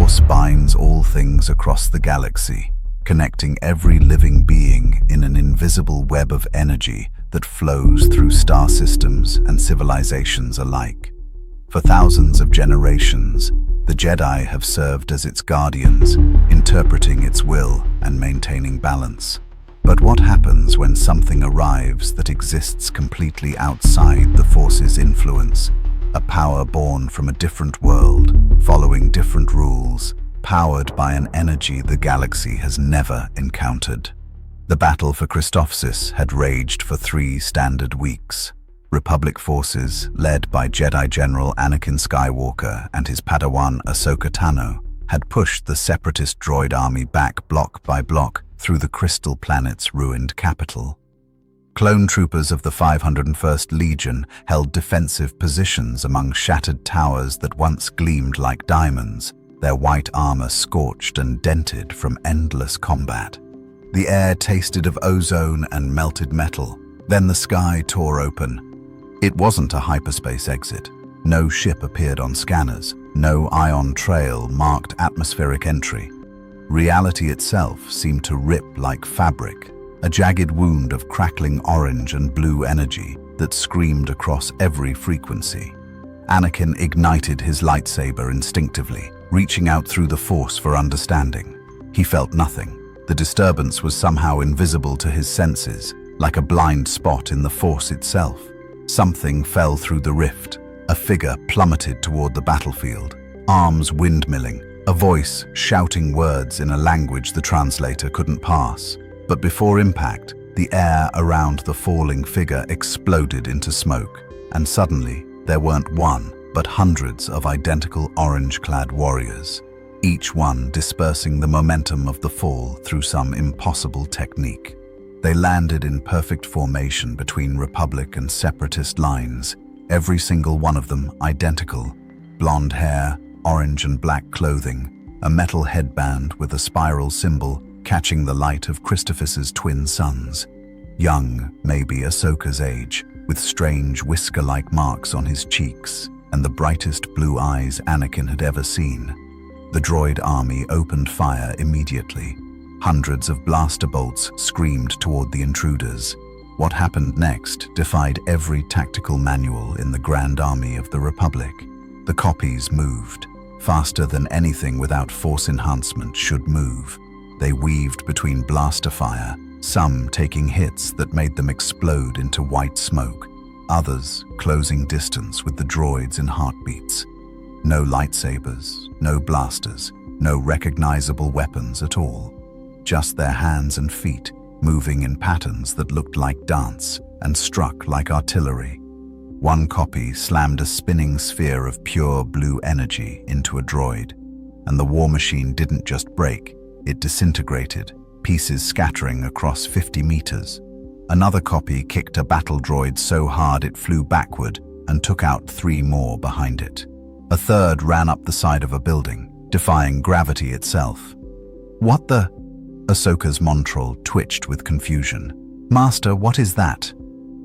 Force binds all things across the galaxy, connecting every living being in an invisible web of energy that flows through star systems and civilizations alike. For thousands of generations, the Jedi have served as its guardians, interpreting its will and maintaining balance. But what happens when something arrives that exists completely outside the Force's influence? A power born from a different world, following different rules, powered by an energy the galaxy has never encountered. The battle for Christophsis had raged for 3 standard weeks. Republic forces, led by Jedi General Anakin Skywalker and his Padawan Ahsoka Tano, had pushed the separatist droid army back block by block through the Crystal Planet's ruined capital. Clone troopers of the 501st Legion held defensive positions among shattered towers that once gleamed like diamonds, their white armor scorched and dented from endless combat. The air tasted of ozone and melted metal. Then the sky tore open. It wasn't a hyperspace exit. No ship appeared on scanners. No ion trail marked atmospheric entry. Reality itself seemed to rip like fabric, a jagged wound of crackling orange and blue energy that screamed across every frequency. Anakin ignited his lightsaber instinctively, reaching out through the Force for understanding. He felt nothing. The disturbance was somehow invisible to his senses, like a blind spot in the Force itself. Something fell through the rift. A figure plummeted toward the battlefield, arms windmilling, a voice shouting words in a language the translator couldn't pass. But before impact, the air around the falling figure exploded into smoke, and suddenly there weren't one, but hundreds of identical orange-clad warriors, each one dispersing the momentum of the fall through some impossible technique. They landed in perfect formation between Republic and Separatist lines, every single one of them identical. Blonde hair, orange and black clothing, a metal headband with a spiral symbol catching the light of Christophsis' twin sons. Young, maybe Ahsoka's age, with strange whisker-like marks on his cheeks and the brightest blue eyes Anakin had ever seen. The droid army opened fire immediately. Hundreds of blaster bolts screamed toward the intruders. What happened next defied every tactical manual in the Grand Army of the Republic. The copies moved, faster than anything without Force enhancement should move. They weaved between blaster fire, some taking hits that made them explode into white smoke, others closing distance with the droids in heartbeats. No lightsabers, no blasters, no recognizable weapons at all. Just their hands and feet, moving in patterns that looked like dance and struck like artillery. One copy slammed a spinning sphere of pure blue energy into a droid, and the war machine didn't just break, it disintegrated, pieces scattering across 50 meters. Another copy kicked a battle droid so hard it flew backward and took out 3 more behind it. A third ran up the side of a building, defying gravity itself. What the? Ahsoka's Montrol twitched with confusion. Master, what is that?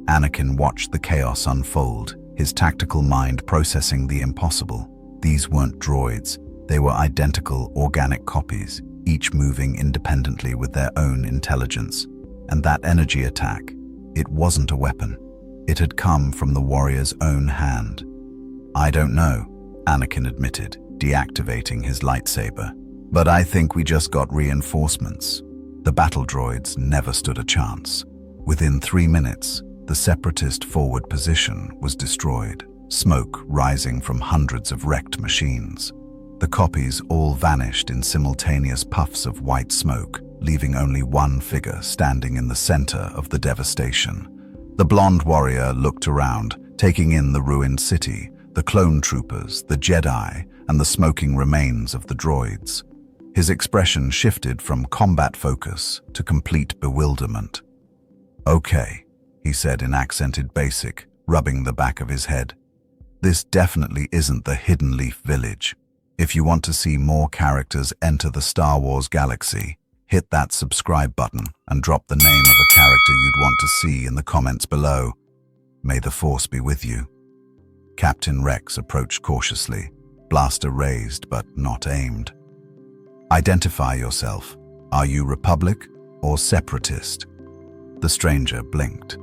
Anakin watched the chaos unfold, his tactical mind processing the impossible. These weren't droids, they were identical organic copies, each moving independently with their own intelligence. And that energy attack, it wasn't a weapon. It had come from the warrior's own hand. I don't know, Anakin admitted, deactivating his lightsaber. But I think we just got reinforcements. The battle droids never stood a chance. Within 3 minutes, the Separatist forward position was destroyed, smoke rising from hundreds of wrecked machines. The copies all vanished in simultaneous puffs of white smoke, leaving only one figure standing in the center of the devastation. The blonde warrior looked around, taking in the ruined city, the clone troopers, the Jedi, and the smoking remains of the droids. His expression shifted from combat focus to complete bewilderment. Okay, he said in accented basic, rubbing the back of his head. This definitely isn't the Hidden Leaf Village. If you want to see more characters enter the Star Wars galaxy, hit that subscribe button and drop the name of a character you'd want to see in the comments below. May the Force be with you. Captain Rex approached cautiously, blaster raised but not aimed. Identify yourself. Are you Republic or Separatist? The stranger blinked.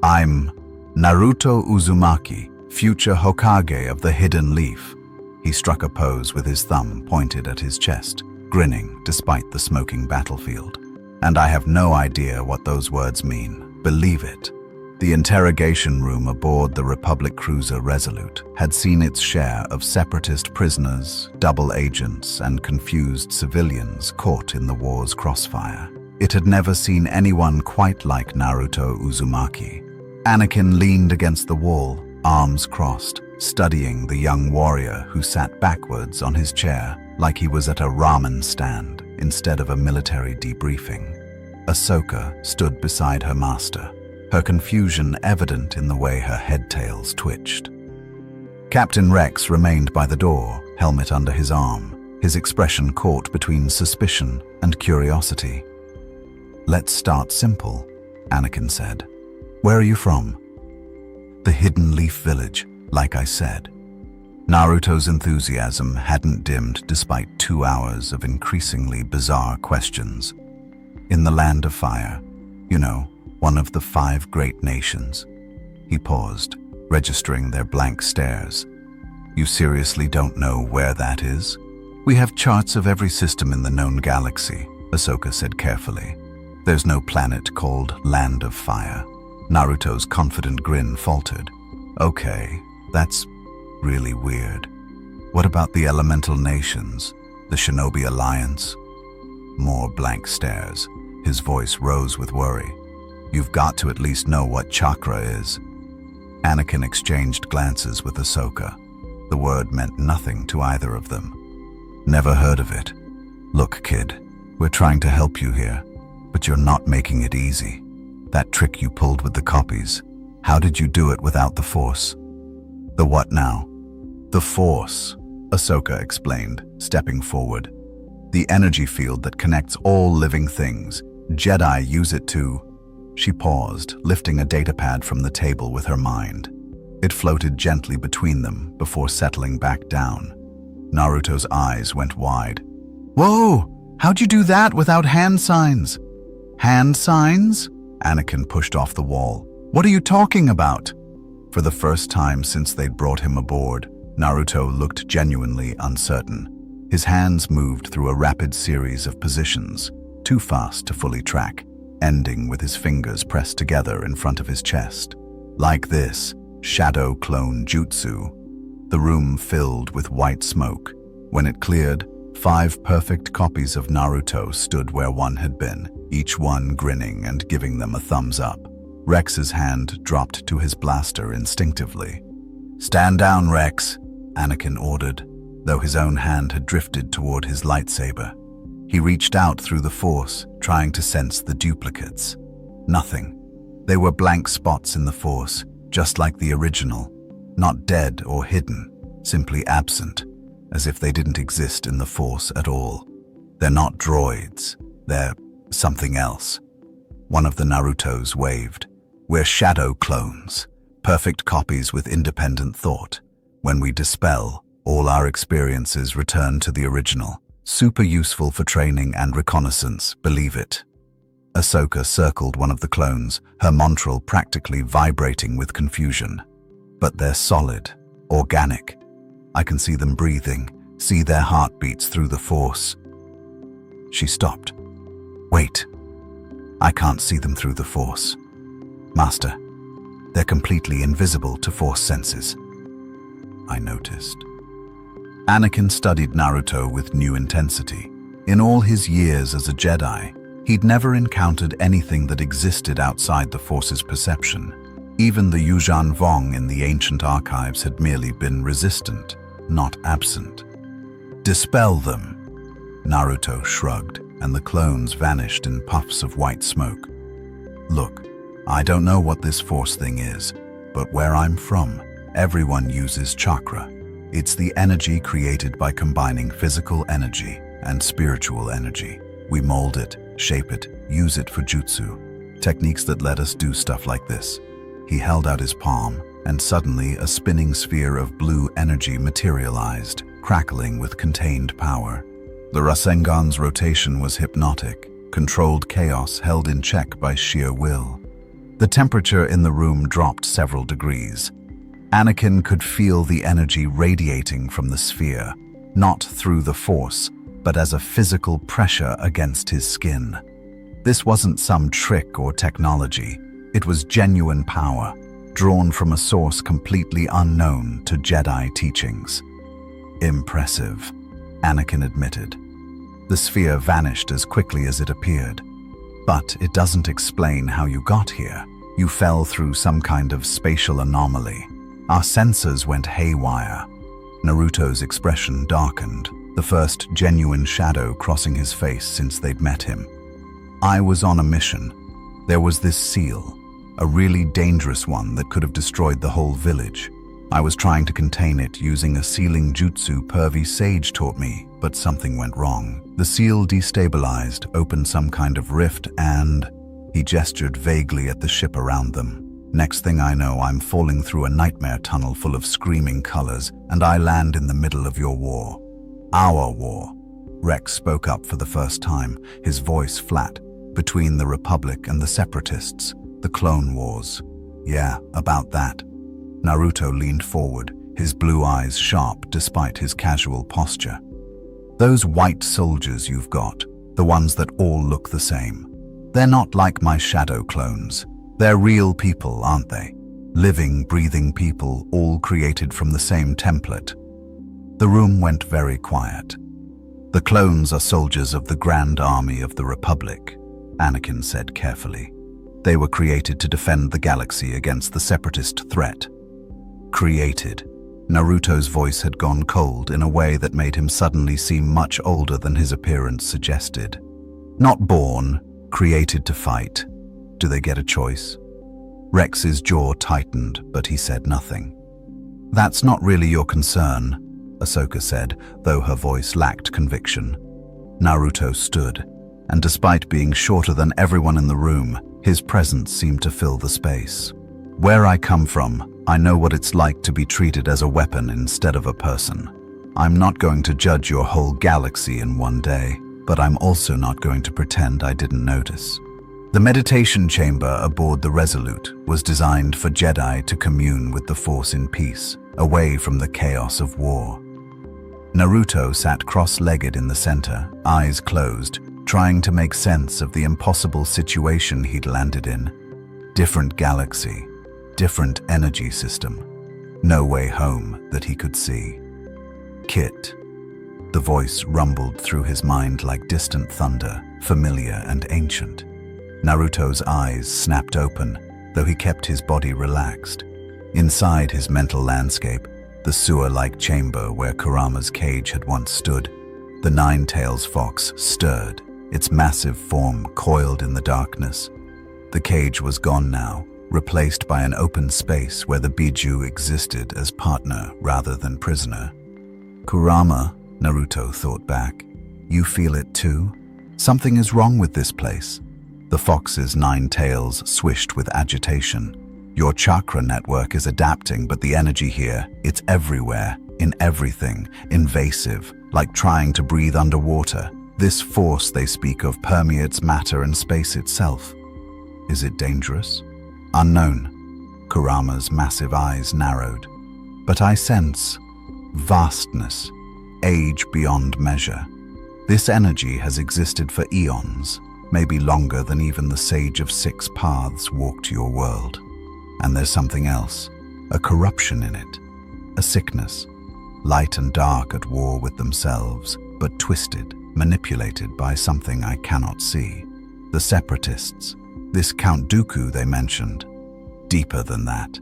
I'm Naruto Uzumaki, future Hokage of the Hidden Leaf. He struck a pose with his thumb pointed at his chest, grinning despite the smoking battlefield. And I have no idea what those words mean. Believe it. The interrogation room aboard the Republic cruiser Resolute had seen its share of separatist prisoners, double agents, and confused civilians caught in the war's crossfire. It had never seen anyone quite like Naruto Uzumaki. Anakin leaned against the wall, arms crossed, studying the young warrior who sat backwards on his chair like he was at a ramen stand instead of a military debriefing. Ahsoka stood beside her master, her confusion evident in the way her head-tails twitched. Captain Rex remained by the door, helmet under his arm, his expression caught between suspicion and curiosity. "Let's start simple," Anakin said. "Where are you from?" "The Hidden Leaf Village, like I said." Naruto's enthusiasm hadn't dimmed despite 2 hours of increasingly bizarre questions. "In the Land of Fire, you know, one of the 5 great nations." He paused, registering their blank stares. "You seriously don't know where that is?" "We have charts of every system in the known galaxy," Ahsoka said carefully. "There's no planet called Land of Fire." Naruto's confident grin faltered. "Okay, that's really weird. What about the elemental nations, the Shinobi Alliance?" More blank stares. His voice rose with worry. "You've got to at least know what chakra is." Anakin exchanged glances with Ahsoka. The word meant nothing to either of them. "Never heard of it. Look, kid, we're trying to help you here, but you're not making it easy. That trick you pulled with the copies, how did you do it without the Force?" "The what now?" "The Force," Ahsoka explained, stepping forward. "The energy field that connects all living things. Jedi use it to..." She paused, lifting a datapad from the table with her mind. It floated gently between them before settling back down. Naruto's eyes went wide. "Whoa! How'd you do that without hand signs?" "Hand signs?" Anakin pushed off the wall. "What are you talking about?" For the first time since they'd brought him aboard, Naruto looked genuinely uncertain. His hands moved through a rapid series of positions, too fast to fully track, ending with his fingers pressed together in front of his chest. Like this, shadow clone jutsu. The room filled with white smoke. When it cleared, 5 perfect copies of Naruto stood where one had been, each one grinning and giving them a thumbs up. Rex's hand dropped to his blaster instinctively. "Stand down, Rex," Anakin ordered, though his own hand had drifted toward his lightsaber. He reached out through the Force, trying to sense the duplicates. Nothing. They were blank spots in the Force, just like the original. Not dead or hidden, simply absent, as if they didn't exist in the Force at all. "They're not droids. They're something else." One of the Narutos waved. "We're shadow clones, perfect copies with independent thought. When we dispel, all our experiences return to the original. Super useful for training and reconnaissance, believe it." Ahsoka circled one of the clones, her montral practically vibrating with confusion. "But they're solid, organic. I can see them breathing, see their heartbeats through the Force." She stopped. "Wait. I can't see them through the Force. Master, they're completely invisible to Force senses." I noticed. Anakin studied Naruto with new intensity. In all his years as a Jedi, he'd never encountered anything that existed outside the Force's perception. Even the Yuuzhan Vong in the ancient archives had merely been resistant, not absent. "Dispel them." Naruto shrugged, and the clones vanished in puffs of white smoke. "Look, I don't know what this Force thing is, but where I'm from, everyone uses chakra. It's the energy created by combining physical energy and spiritual energy. We mold it, shape it, use it for jutsu, techniques that let us do stuff like this." He held out his palm, and suddenly a spinning sphere of blue energy materialized, crackling with contained power. The Rasengan's rotation was hypnotic, controlled chaos held in check by sheer will. The temperature in the room dropped several degrees. Anakin could feel the energy radiating from the sphere, not through the Force, but as a physical pressure against his skin. This wasn't some trick or technology. It was genuine power, drawn from a source completely unknown to Jedi teachings. Impressive, Anakin admitted. The sphere vanished as quickly as it appeared. But it doesn't explain how you got here. You fell through some kind of spatial anomaly. Our sensors went haywire. Naruto's expression darkened, the first genuine shadow crossing his face since they'd met him. I was on a mission. There was this seal, a really dangerous one that could have destroyed the whole village. I was trying to contain it using a sealing jutsu pervy sage taught me, but something went wrong. The seal destabilized, opened some kind of rift, and he gestured vaguely at the ship around them. Next thing I know, I'm falling through a nightmare tunnel full of screaming colors, and I land in the middle of your war. Our war. Rex spoke up for the first time, his voice flat, between the Republic and the Separatists, the Clone Wars. Yeah, about that. Naruto leaned forward, his blue eyes sharp despite his casual posture. Those white soldiers you've got, the ones that all look the same. They're not like my shadow clones. They're real people, aren't they? Living, breathing people, all created from the same template. The room went very quiet. The clones are soldiers of the Grand Army of the Republic, Anakin said carefully. They were created to defend the galaxy against the Separatist threat. Created. Naruto's voice had gone cold in a way that made him suddenly seem much older than his appearance suggested. Not born, created to fight. Do they get a choice? Rex's jaw tightened, but he said nothing. That's not really your concern, Ahsoka said, though her voice lacked conviction. Naruto stood, and despite being shorter than everyone in the room, his presence seemed to fill the space. Where I come from, I know what it's like to be treated as a weapon instead of a person. I'm not going to judge your whole galaxy in one day, but I'm also not going to pretend I didn't notice. The meditation chamber aboard the Resolute was designed for Jedi to commune with the Force in peace, away from the chaos of war. Naruto sat cross-legged in the center, eyes closed, trying to make sense of the impossible situation he'd landed in. Different galaxy, different energy system, no way home that he could see. Kit. The voice rumbled through his mind like distant thunder, familiar and ancient. Naruto's eyes snapped open, though he kept his body relaxed. Inside his mental landscape, the sewer-like chamber where Kurama's cage had once stood, the Nine-Tails fox stirred, its massive form coiled in the darkness. The cage was gone now, replaced by an open space where the Biju existed as partner rather than prisoner. Kurama, Naruto thought back. You feel it too? Something is wrong with this place. The fox's 9 tails swished with agitation. Your chakra network is adapting, but the energy here, it's everywhere, in everything, invasive, like trying to breathe underwater. This force they speak of permeates matter and space itself. Is it dangerous? Unknown. Kurama's massive eyes narrowed. But I sense vastness, age beyond measure. This energy has existed for eons, maybe longer than even the Sage of Six Paths walked your world. And there's something else, a corruption in it, a sickness, light and dark at war with themselves, but twisted, manipulated by something I cannot see. The Separatists, this Count Dooku they mentioned. Deeper than that.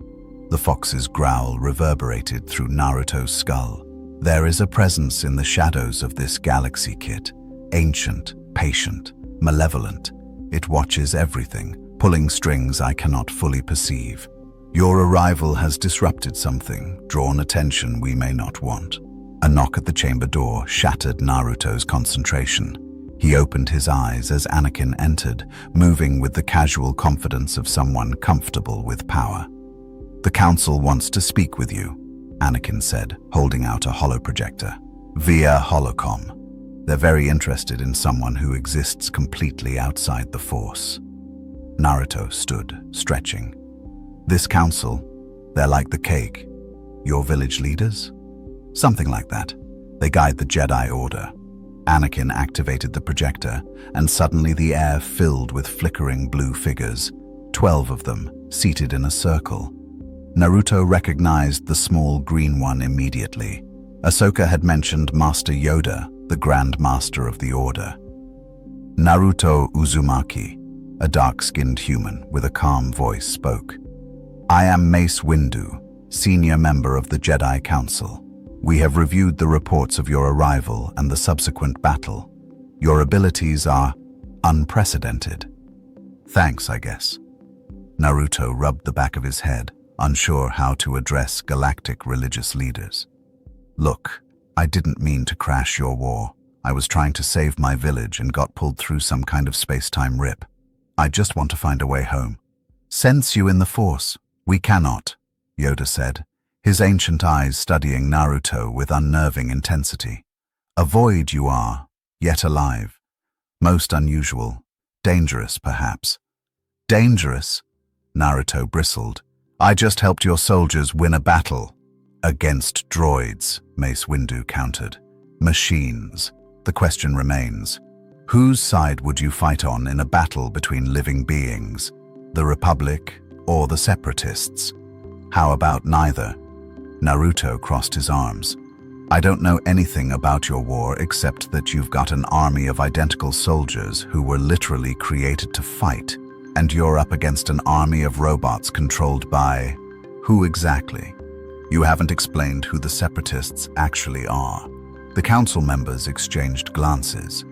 The fox's growl reverberated through Naruto's skull. There is a presence in the shadows of this galaxy, Kit. Ancient, patient, malevolent. It watches everything, pulling strings I cannot fully perceive. Your arrival has disrupted something, drawn attention we may not want. A knock at the chamber door shattered Naruto's concentration. He opened his eyes as Anakin entered, moving with the casual confidence of someone comfortable with power. The council wants to speak with you, Anakin said, holding out a holoprojector. Via holocom. They're very interested in someone who exists completely outside the Force. Naruto stood, stretching. This council, they're like the cake. Your village leaders? Something like that. They guide the Jedi Order. Anakin activated the projector, and suddenly the air filled with flickering blue figures, 12 of them, seated in a circle. Naruto recognized the small green one immediately. Ahsoka had mentioned Master Yoda, the Grand Master of the Order. Naruto Uzumaki, a dark-skinned human with a calm voice, spoke. I am Mace Windu, senior member of the Jedi Council. We have reviewed the reports of your arrival and the subsequent battle. Your abilities are unprecedented. Thanks, I guess. Naruto rubbed the back of his head, unsure how to address galactic religious leaders. Look, I didn't mean to crash your war. I was trying to save my village and got pulled through some kind of space-time rip. I just want to find a way home. Sense you in the Force. We cannot, Yoda said, his ancient eyes studying Naruto with unnerving intensity. A void you are, yet alive. Most unusual. Dangerous, perhaps. Dangerous? Naruto bristled. I just helped your soldiers win a battle. Against droids, Mace Windu countered. Machines. The question remains. Whose side would you fight on in a battle between living beings? The Republic or the Separatists? How about neither? Naruto crossed his arms. I don't know anything about your war except that you've got an army of identical soldiers who were literally created to fight, and you're up against an army of robots controlled by... who exactly? You haven't explained who the Separatists actually are. The council members exchanged glances.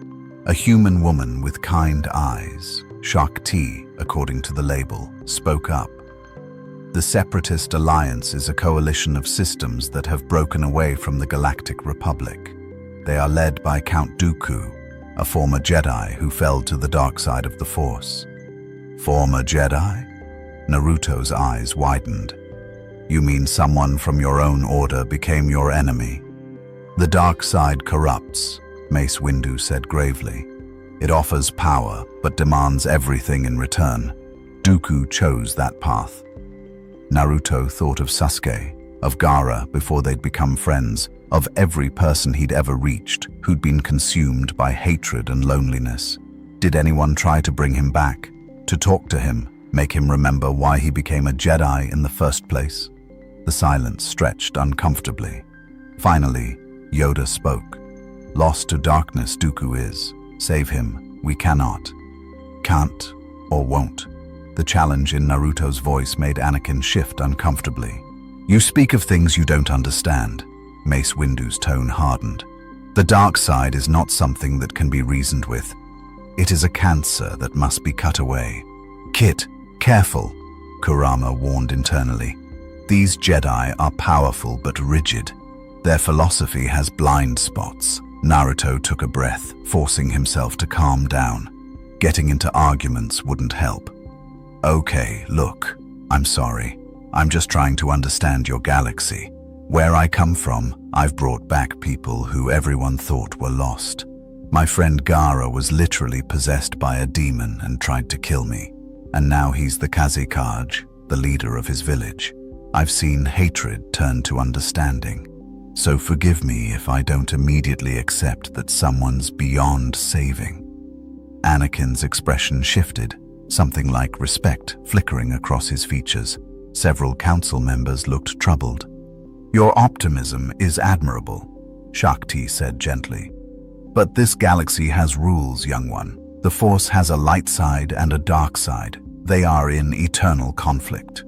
A human woman with kind eyes, Shakti, according to the label, spoke up. The Separatist Alliance is a coalition of systems that have broken away from the Galactic Republic. They are led by Count Dooku, a former Jedi who fell to the dark side of the Force. Former Jedi? Naruto's eyes widened. You mean someone from your own order became your enemy? The dark side corrupts, Mace Windu said gravely. It offers power, but demands everything in return. Dooku chose that path. Naruto thought of Sasuke, of Gaara before they'd become friends, of every person he'd ever reached who'd been consumed by hatred and loneliness. Did anyone try to bring him back? To talk to him, make him remember why he became a Jedi in the first place? The silence stretched uncomfortably. Finally, Yoda spoke. Lost to darkness Dooku is. Save him, we cannot. Can't or won't. The challenge in Naruto's voice made Anakin shift uncomfortably. You speak of things you don't understand. Mace Windu's tone hardened. The dark side is not something that can be reasoned with. It is a cancer that must be cut away. Kit, careful, Kurama warned internally. These Jedi are powerful but rigid. Their philosophy has blind spots. Naruto took a breath, forcing himself to calm down. Getting into arguments wouldn't help. Okay, look, I'm sorry. I'm just trying to understand your galaxy. Where I come from, I've brought back people who everyone thought were lost. My friend Gaara was literally possessed by a demon and tried to kill me. And now he's the Kazekage, the leader of his village. I've seen hatred turn to understanding. So forgive me if I don't immediately accept that someone's beyond saving. Anakin's expression shifted, something like respect flickering across his features. Several council members looked troubled. Your optimism is admirable, Shakti said gently. But this galaxy has rules, young one. The Force has a light side and a dark side. They are in eternal conflict.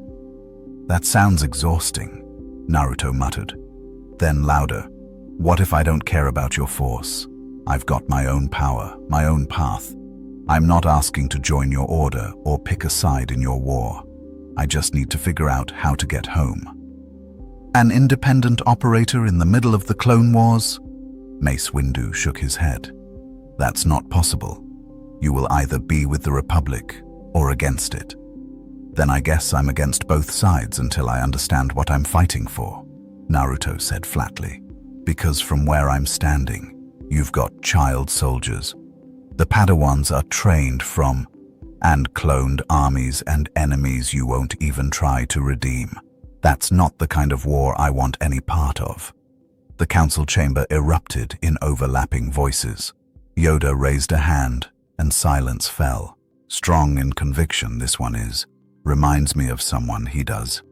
That sounds exhausting, Naruto muttered. Then louder, what if I don't care about your Force? I've got my own power, my own path. I'm not asking to join your order or pick a side in your war. I just need to figure out how to get home. An independent operator in the middle of the Clone Wars? Mace Windu shook his head. That's not possible. You will either be with the Republic or against it. Then I guess I'm against both sides until I understand what I'm fighting for, Naruto said flatly. Because from where I'm standing, You've got child soldiers. The Padawans are trained from and cloned armies and enemies you won't even try to redeem. That's not the kind of war I want any part of. The council chamber erupted in overlapping voices. Yoda raised a hand, and silence fell. Strong in conviction, this one is. Reminds me of someone he does.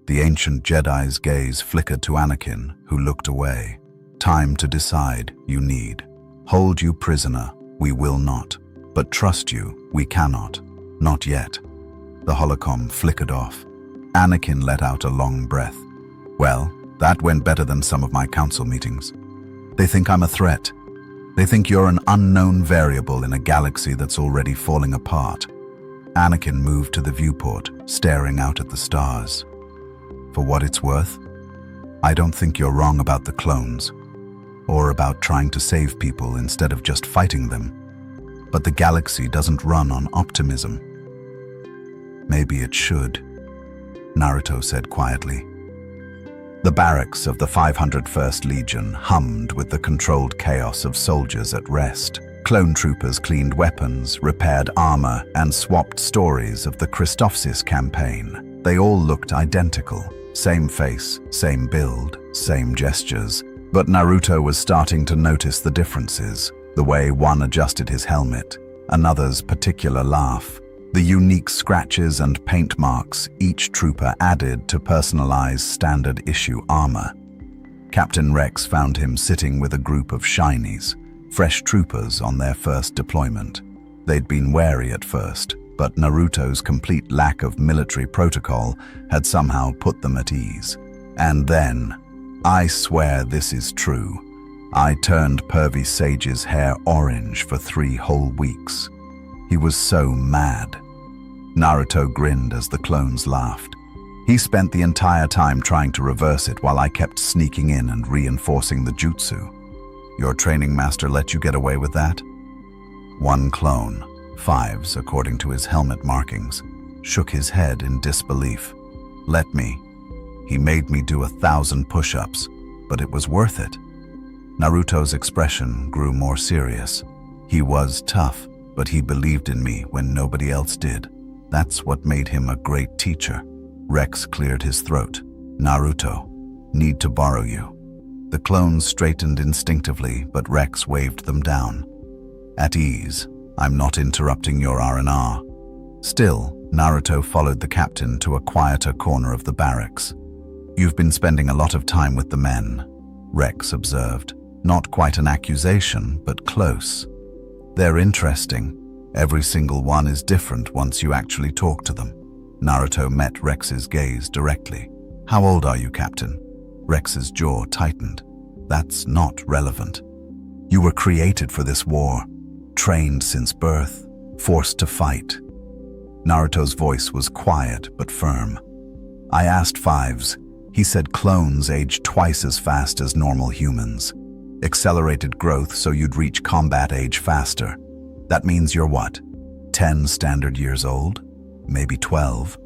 The ancient Jedi's gaze flickered to Anakin, who looked away. Time to decide, you need. Hold you prisoner, we will not. But trust you, we cannot. Not yet. The holocom flickered off. Anakin let out a long breath. Well, that went better than some of my council meetings. They think I'm a threat. They think you're an unknown variable in a galaxy that's already falling apart. Anakin moved to the viewport, staring out at the stars. For what it's worth, I don't think you're wrong about the clones, or about trying to save people instead of just fighting them. But the galaxy doesn't run on optimism. Maybe it should, Naruto said quietly. The barracks of the 501st Legion hummed with the controlled chaos of soldiers at rest. Clone troopers cleaned weapons, repaired armor, and swapped stories of the Christophsis campaign. They all looked identical. Same face, same build, same gestures. But Naruto was starting to notice the differences. The way one adjusted his helmet, another's particular laugh, the unique scratches and paint marks each trooper added to personalize standard-issue armor. Captain Rex found him sitting with a group of shinies, fresh troopers on their first deployment. They'd been wary at first, but Naruto's complete lack of military protocol had somehow put them at ease. And then, I swear this is true, I turned Pervy Sage's hair orange for 3 whole weeks. He was so mad. Naruto grinned as the clones laughed. He spent the entire time trying to reverse it while I kept sneaking in and reinforcing the jutsu. Your training master let you get away with that? One clone, 5s according to his helmet markings, shook his head in disbelief. Let me. He made me do 1,000 push-ups, but it was worth it. Naruto's expression grew more serious. He was tough, but he believed in me when nobody else did. That's what made him a great teacher. Rex cleared his throat. Naruto, need to borrow you. The clones straightened instinctively, but Rex waved them down. At ease, I'm not interrupting your R&R. Still, Naruto followed the captain to a quieter corner of the barracks. You've been spending a lot of time with the men, Rex observed. Not quite an accusation, but close. They're interesting. Every single one is different once you actually talk to them. Naruto met Rex's gaze directly. How old are you, Captain? Rex's jaw tightened. That's not relevant. You were created for this war, trained since birth, forced to fight. Naruto's voice was quiet but firm. I asked 5s. He said clones age twice as fast as normal humans. Accelerated growth so you'd reach combat age faster. That means you're what? 10 standard years old? Maybe 12?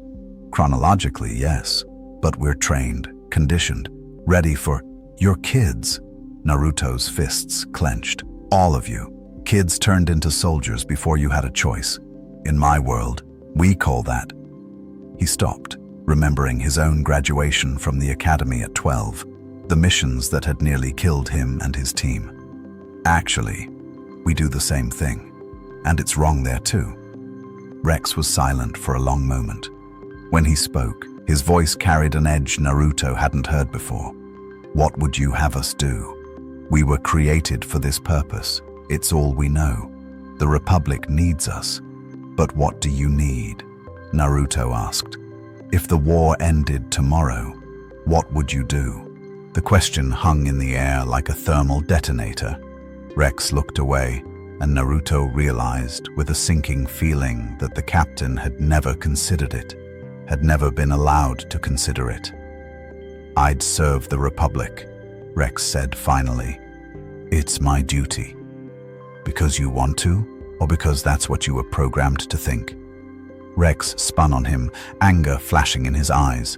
Chronologically, yes. But we're trained, conditioned, ready for your kids. Naruto's fists clenched. All of you. Kids turned into soldiers before you had a choice. In my world, we call that. He stopped, remembering his own graduation from the academy at 12. The missions that had nearly killed him and his team. Actually, we do the same thing, and it's wrong there too. Rex was silent for a long moment. When he spoke, his voice carried an edge Naruto hadn't heard before. What would you have us do? We were created for this purpose. It's all we know. The Republic needs us. But what do you need? Naruto asked. If the war ended tomorrow, what would you do? The question hung in the air like a thermal detonator. Rex looked away, and Naruto realized with a sinking feeling that the captain had never considered it, had never been allowed to consider it. I'd serve the Republic, Rex said finally. It's my duty. Because you want to, or because that's what you were programmed to think? Rex spun on him, anger flashing in his eyes.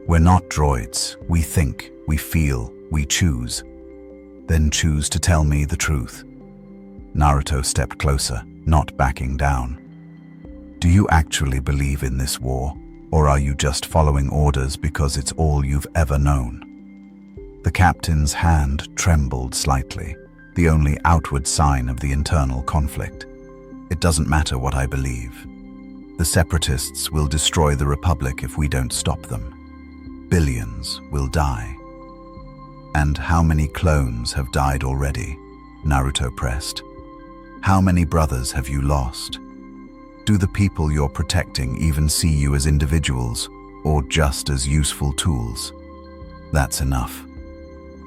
We're not droids. We think, we feel, we choose. Then choose to tell me the truth." Naruto stepped closer, not backing down. "Do you actually believe in this war, or are you just following orders because it's all you've ever known?" The captain's hand trembled slightly, the only outward sign of the internal conflict. "It doesn't matter what I believe. The separatists will destroy the Republic if we don't stop them. Billions will die." "And how many clones have died already?" Naruto pressed. "How many brothers have you lost? Do the people you're protecting even see you as individuals, or just as useful tools?" "That's enough."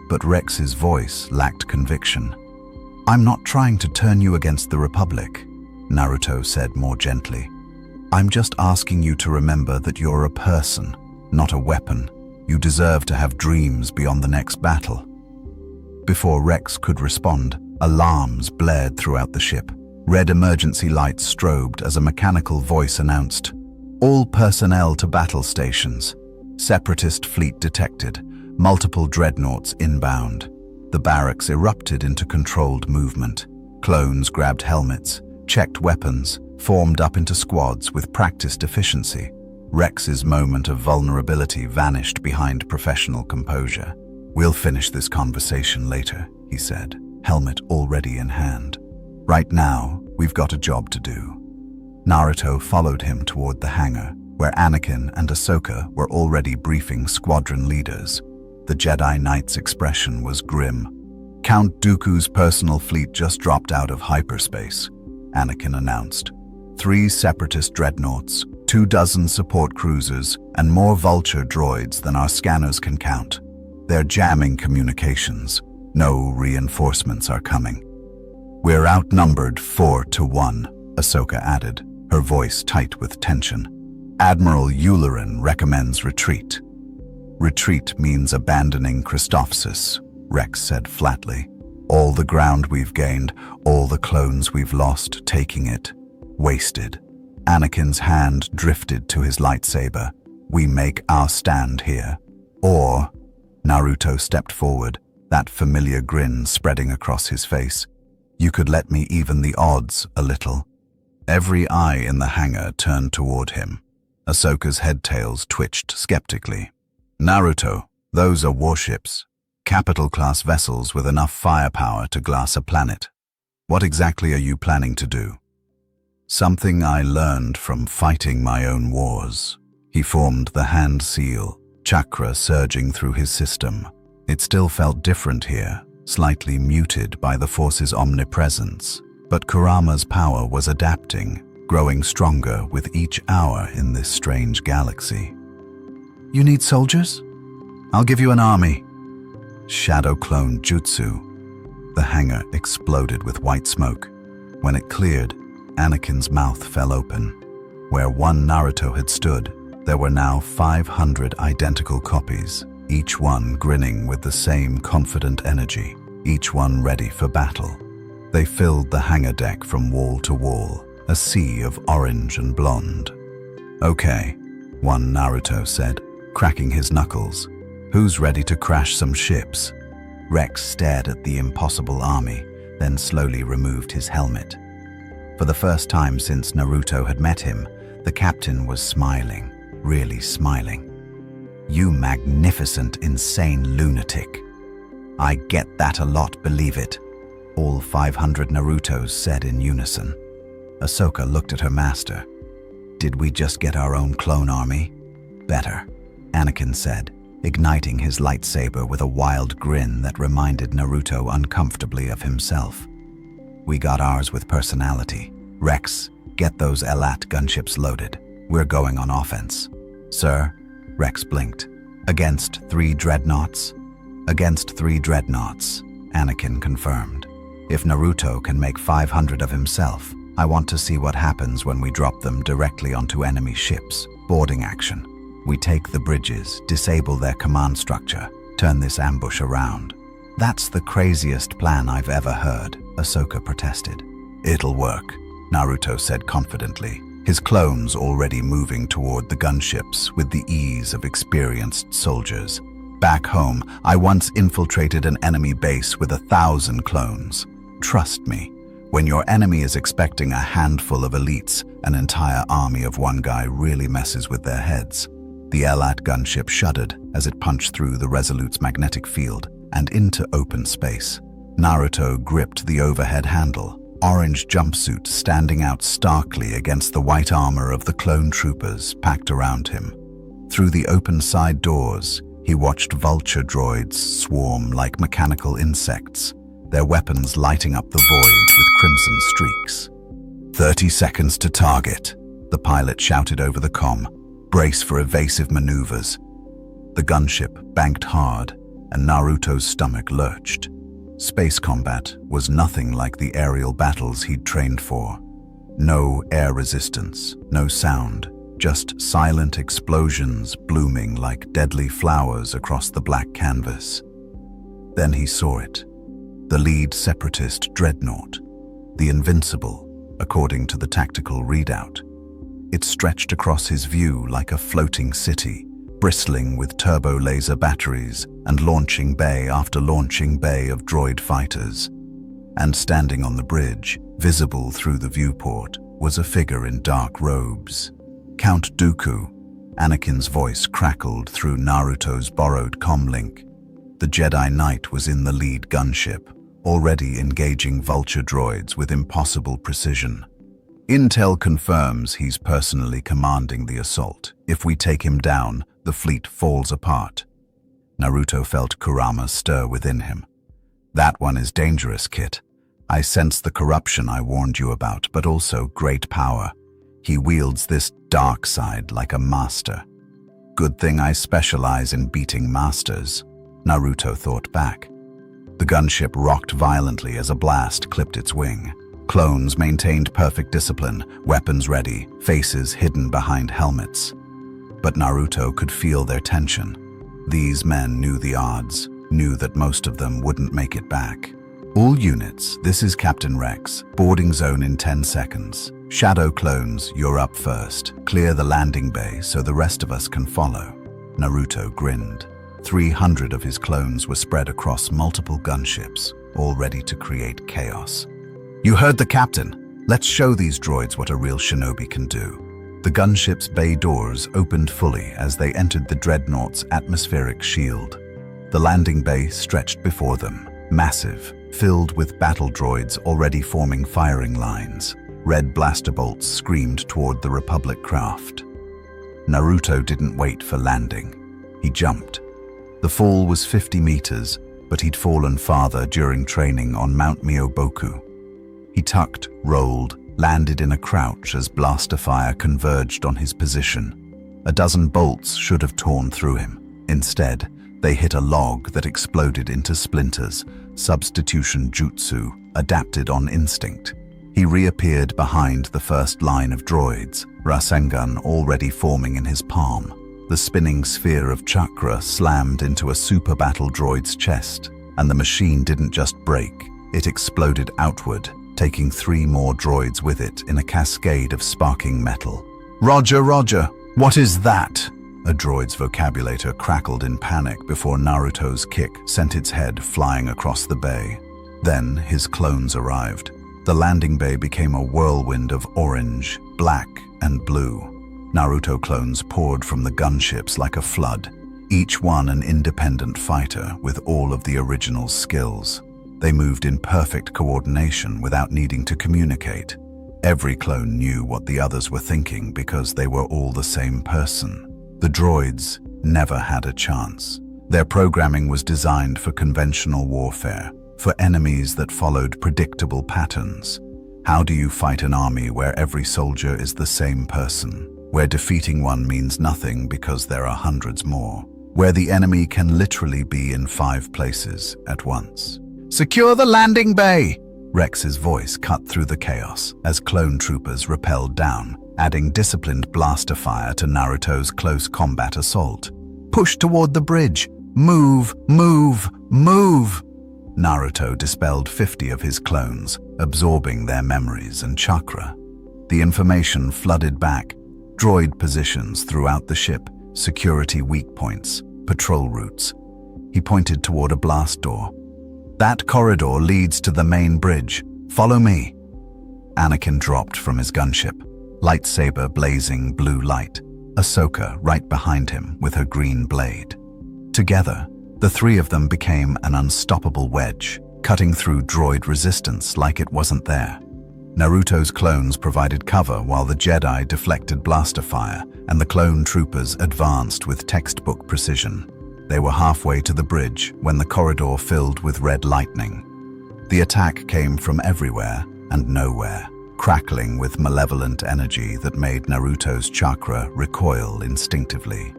But Rex's voice lacked conviction. "I'm not trying to turn you against the Republic," Naruto said more gently. "I'm just asking you to remember that you're a person, not a weapon. You deserve to have dreams beyond the next battle." Before Rex could respond, alarms blared throughout the ship. Red emergency lights strobed as a mechanical voice announced, "All personnel to battle stations. Separatist fleet detected. Multiple dreadnoughts inbound." The barracks erupted into controlled movement. Clones grabbed helmets, checked weapons, formed up into squads with practiced efficiency. Rex's moment of vulnerability vanished behind professional composure. "We'll finish this conversation later," he said, helmet already in hand. "Right now, we've got a job to do." Naruto followed him toward the hangar, where Anakin and Ahsoka were already briefing squadron leaders. The Jedi Knight's expression was grim. "Count Dooku's personal fleet just dropped out of hyperspace," Anakin announced. 3 separatist dreadnoughts, 24 support cruisers, and more vulture droids than our scanners can count. They're jamming communications. No reinforcements are coming. "We're outnumbered 4-1, Ahsoka added, her voice tight with tension. "Admiral Yularen recommends retreat." "Retreat means abandoning Christophsis," Rex said flatly. "All the ground we've gained, all the clones we've lost, taking it. Wasted." Anakin's hand drifted to his lightsaber. "We make our stand here. Or," Naruto stepped forward, that familiar grin spreading across his face, "you could let me even the odds a little." Every eye in the hangar turned toward him. Ahsoka's head-tails twitched skeptically. "Naruto, those are warships. Capital-class vessels with enough firepower to glass a planet. What exactly are you planning to do?" "Something I learned from fighting my own wars." He formed the hand seal, chakra surging through his system. It still felt different here, slightly muted by the Force's omnipresence. But Kurama's power was adapting, growing stronger with each hour in this strange galaxy. "You need soldiers? I'll give you an army." Shadow clone jutsu. The hangar exploded with white smoke. When it cleared, Anakin's mouth fell open. Where one Naruto had stood, there were now 500 identical copies, each one grinning with the same confident energy, each one ready for battle. They filled the hangar deck from wall to wall, a sea of orange and blonde. "Okay," one Naruto said, cracking his knuckles. "Who's ready to crash some ships?" Rex stared at the impossible army, then slowly removed his helmet. For the first time since Naruto had met him, the captain was smiling, really smiling. "You magnificent, insane lunatic." "I get that a lot, believe it," all 500 Narutos said in unison. Ahsoka looked at her master. "Did we just get our own clone army?" "Better," Anakin said, igniting his lightsaber with a wild grin that reminded Naruto uncomfortably of himself. "We got ours with personality. Rex, get those Elat gunships loaded. We're going on offense." "Sir?" Rex blinked. "Against 3 dreadnoughts?" "Against 3 dreadnoughts," Anakin confirmed. "If Naruto can make 500 of himself, I want to see what happens when we drop them directly onto enemy ships. Boarding action. We take the bridges, disable their command structure, turn this ambush around." "That's the craziest plan I've ever heard," Ahsoka protested. "It'll work," Naruto said confidently, his clones already moving toward the gunships with the ease of experienced soldiers. Back home, I once infiltrated an enemy base with 1,000 clones. Trust me, when your enemy is expecting a handful of elites, an entire army of one guy really messes with their heads. The Elat gunship shuddered as it punched through the Resolute's magnetic field and into open space. Naruto gripped the overhead handle, orange jumpsuit standing out starkly against the white armor of the clone troopers packed around him. Through the open side doors, he watched vulture droids swarm like mechanical insects, their weapons lighting up the void with crimson streaks. 30 seconds to target, the pilot shouted over the comm. Brace for evasive maneuvers. The gunship banked hard, and Naruto's stomach lurched. Space combat was nothing like the aerial battles he'd trained for. No air resistance, no sound, just silent explosions blooming like deadly flowers across the black canvas. Then he saw it. The lead separatist dreadnought. The Invincible, according to the tactical readout. It stretched across his view like a floating city, bristling with turbo laser batteries and launching bay after launching bay of droid fighters. And standing on the bridge, visible through the viewport, was a figure in dark robes. Count Dooku. Anakin's voice crackled through Naruto's borrowed comlink. The Jedi Knight was in the lead gunship, already engaging vulture droids with impossible precision. Intel confirms he's personally commanding the assault. If we take him down, the fleet falls apart. Naruto felt Kurama stir within him. That one is dangerous, Kit. I sense the corruption I warned you about, but also great power. He wields this dark side like a master. Good thing I specialize in beating masters, Naruto thought back. The gunship rocked violently as a blast clipped its wing. Clones maintained perfect discipline, weapons ready, faces hidden behind helmets. But Naruto could feel their tension. These men knew the odds, knew that most of them wouldn't make it back. All units, this is Captain Rex. Boarding zone in 10 seconds. Shadow clones, you're up first. Clear the landing bay so the rest of us can follow. Naruto grinned. 300 of his clones were spread across multiple gunships, all ready to create chaos. You heard the captain. Let's show these droids what a real shinobi can do. The gunship's bay doors opened fully as they entered the dreadnought's atmospheric shield. The landing bay stretched before them, massive, filled with battle droids already forming firing lines. Red blaster bolts screamed toward the Republic craft. Naruto didn't wait for landing. He jumped. The fall was 50 meters, but he'd fallen farther during training on Mount Myoboku. He tucked, rolled, landed in a crouch as blaster fire converged on his position. A dozen bolts should have torn through him. Instead, they hit a log that exploded into splinters, substitution jutsu, adapted on instinct. He reappeared behind the first line of droids, Rasengan already forming in his palm. The spinning sphere of chakra slammed into a super battle droid's chest, and the machine didn't just break, it exploded outward, taking 3 more droids with it in a cascade of sparking metal. Roger, Roger, what is that? A droid's vocabulator crackled in panic before Naruto's kick sent its head flying across the bay. Then his clones arrived. The landing bay became a whirlwind of orange, black, and blue. Naruto clones poured from the gunships like a flood, each one an independent fighter with all of the original skills. They moved in perfect coordination without needing to communicate. Every clone knew what the others were thinking because they were all the same person. The droids never had a chance. Their programming was designed for conventional warfare, for enemies that followed predictable patterns. How do you fight an army where every soldier is the same person? Where defeating one means nothing because there are hundreds more? Where the enemy can literally be in 5 places at once? Secure the landing bay! Rex's voice cut through the chaos as clone troopers rappelled down, adding disciplined blaster fire to Naruto's close combat assault. Push toward the bridge! Move, move, move! Naruto dispelled 50 of his clones, absorbing their memories and chakra. The information flooded back. Droid positions throughout the ship, security weak points, patrol routes, He pointed toward a blast door. "That corridor leads to the main bridge. Follow me." Anakin dropped from his gunship, lightsaber blazing blue light, Ahsoka right behind him with her green blade. Together, the three of them became an unstoppable wedge, cutting through droid resistance like it wasn't there. Naruto's clones provided cover while the Jedi deflected blaster fire, and the clone troopers advanced with textbook precision. They were halfway to the bridge when the corridor filled with red lightning. The attack came from everywhere and nowhere, crackling with malevolent energy that made Naruto's chakra recoil instinctively.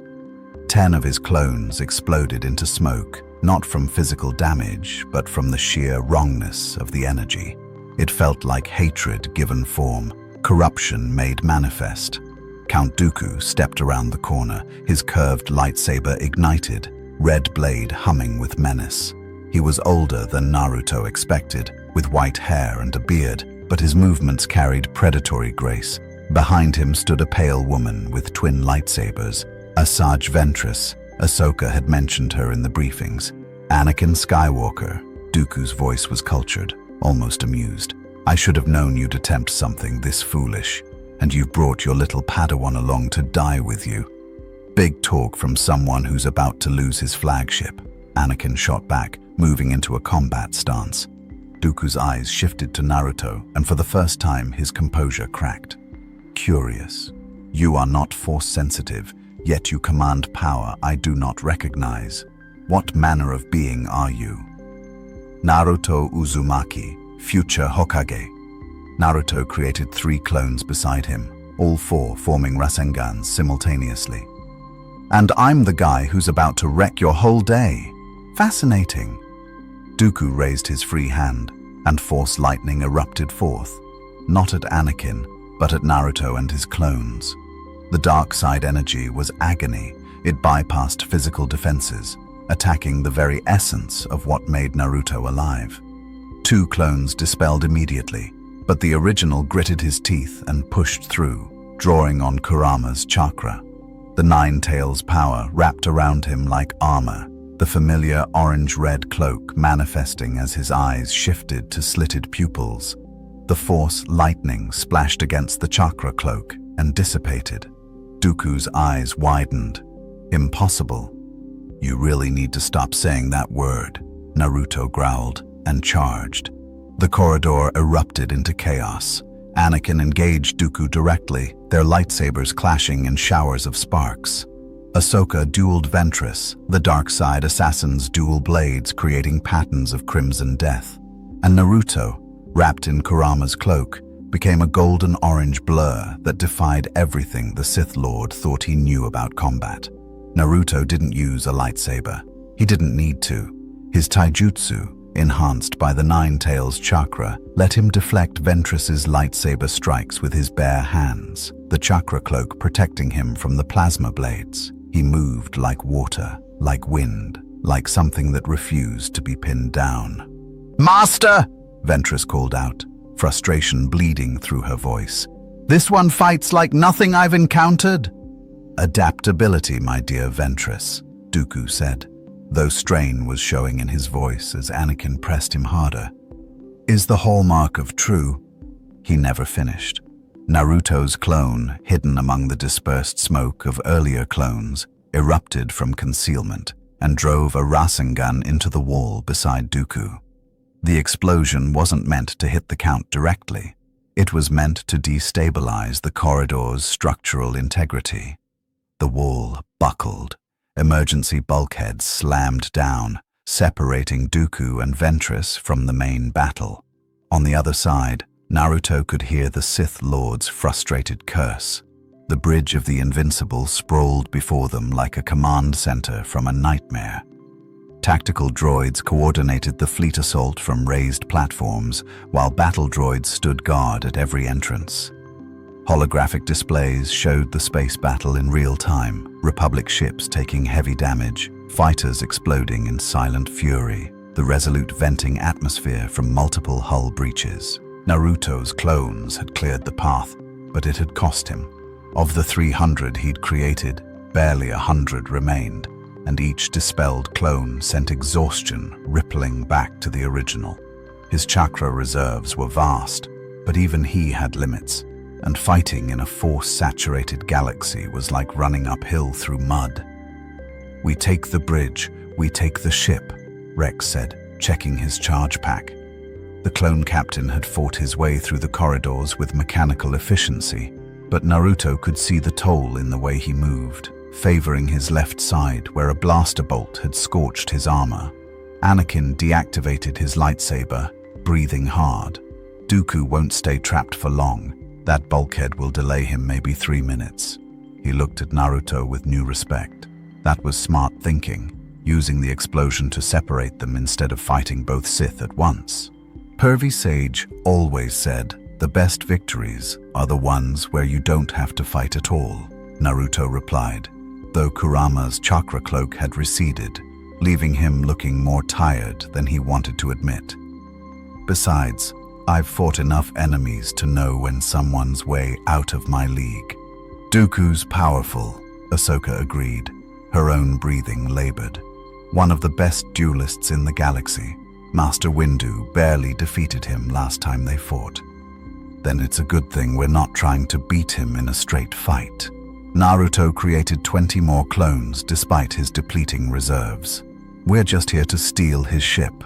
10 of his clones exploded into smoke, not from physical damage, but from the sheer wrongness of the energy. It felt like hatred given form, corruption made manifest. Count Dooku stepped around the corner, his curved lightsaber ignited, red blade humming with menace. He was older than Naruto expected, with white hair and a beard, but his movements carried predatory grace. Behind him stood a pale woman with twin lightsabers, Asajj Ventress. Ahsoka had mentioned her in the briefings. Anakin Skywalker. Dooku's voice was cultured, almost amused. "I should have known you'd attempt something this foolish, and you've brought your little Padawan along to die with you." Big talk from someone who's about to lose his flagship. Anakin shot back, moving into a combat stance. Dooku's eyes shifted to Naruto, and for the first time his composure cracked. "Curious. You are not force-sensitive, yet you command power I do not recognize. What manner of being are you?" Naruto Uzumaki, future Hokage. Naruto created 3 clones beside him, all 4 forming Rasengans simultaneously. "And I'm the guy who's about to wreck your whole day. Fascinating." Dooku raised his free hand, and force lightning erupted forth, not at Anakin, but at Naruto and his clones. The dark side energy was agony. It bypassed physical defenses, attacking the very essence of what made Naruto alive. 2 clones dispelled immediately, but the original gritted his teeth and pushed through, drawing on Kurama's chakra. The Nine Tails' power wrapped around him like armor, the familiar orange-red cloak manifesting as his eyes shifted to slitted pupils. The force lightning splashed against the chakra cloak and dissipated. Dooku's eyes widened. "Impossible." "You really need to stop saying that word," Naruto growled and charged. The corridor erupted into chaos. Anakin engaged Dooku directly, their lightsabers clashing in showers of sparks. Ahsoka dueled Ventress, the dark side assassin's dual blades creating patterns of crimson death. And Naruto, wrapped in Kurama's cloak, became a golden-orange blur that defied everything the Sith Lord thought he knew about combat. Naruto didn't use a lightsaber. He didn't need to. His taijutsu, enhanced by the Nine Tails chakra, let him deflect Ventress's lightsaber strikes with his bare hands, the chakra cloak protecting him from the plasma blades. He moved like water, like wind, like something that refused to be pinned down. "Master!" Ventress called out, frustration bleeding through her voice. "This one fights like nothing I've encountered." "Adaptability, my dear Ventress," Dooku said, though strain was showing in his voice as Anakin pressed him harder. "Is the hallmark of true." He never finished. Naruto's clone, hidden among the dispersed smoke of earlier clones, erupted from concealment and drove a Rasengan into the wall beside Dooku. The explosion wasn't meant to hit the Count directly. It was meant to destabilize the corridor's structural integrity. The wall buckled. Emergency bulkheads slammed down, separating Dooku and Ventress from the main battle. On the other side, Naruto could hear the Sith Lord's frustrated curse. The Bridge of the Invincible sprawled before them like a command center from a nightmare. Tactical droids coordinated the fleet assault from raised platforms, while battle droids stood guard at every entrance. Holographic displays showed the space battle in real time, Republic ships taking heavy damage, fighters exploding in silent fury, the resolute venting atmosphere from multiple hull breaches. Naruto's clones had cleared the path, but it had cost him. Of the 300 he'd created, barely 100 remained. and each dispelled clone sent exhaustion rippling back to the original. His chakra reserves were vast, but even he had limits, and fighting in a force-saturated galaxy was like running uphill through mud. "We take the bridge, we take the ship," Rex said, checking his charge pack. The clone captain had fought his way through the corridors with mechanical efficiency, but Naruto could see the toll in the way he moved, favoring his left side where a blaster bolt had scorched his armor. Anakin deactivated his lightsaber, breathing hard. Dooku won't stay trapped for long. That bulkhead will delay him maybe 3 minutes. He looked at Naruto with new respect. That was smart thinking, using the explosion to separate them instead of fighting both Sith at once. Pervy Sage always said, "The best victories are the ones where you don't have to fight at all," Naruto replied, though Kurama's chakra cloak had receded, leaving him looking more tired than he wanted to admit. "Besides, I've fought enough enemies to know when someone's way out of my league." "Dooku's powerful," Ahsoka agreed, her own breathing labored. "One of the best duelists in the galaxy. Master Windu barely defeated him last time they fought." "Then it's a good thing we're not trying to beat him in a straight fight." Naruto created 20 more clones despite his depleting reserves. "We're just here to steal his ship."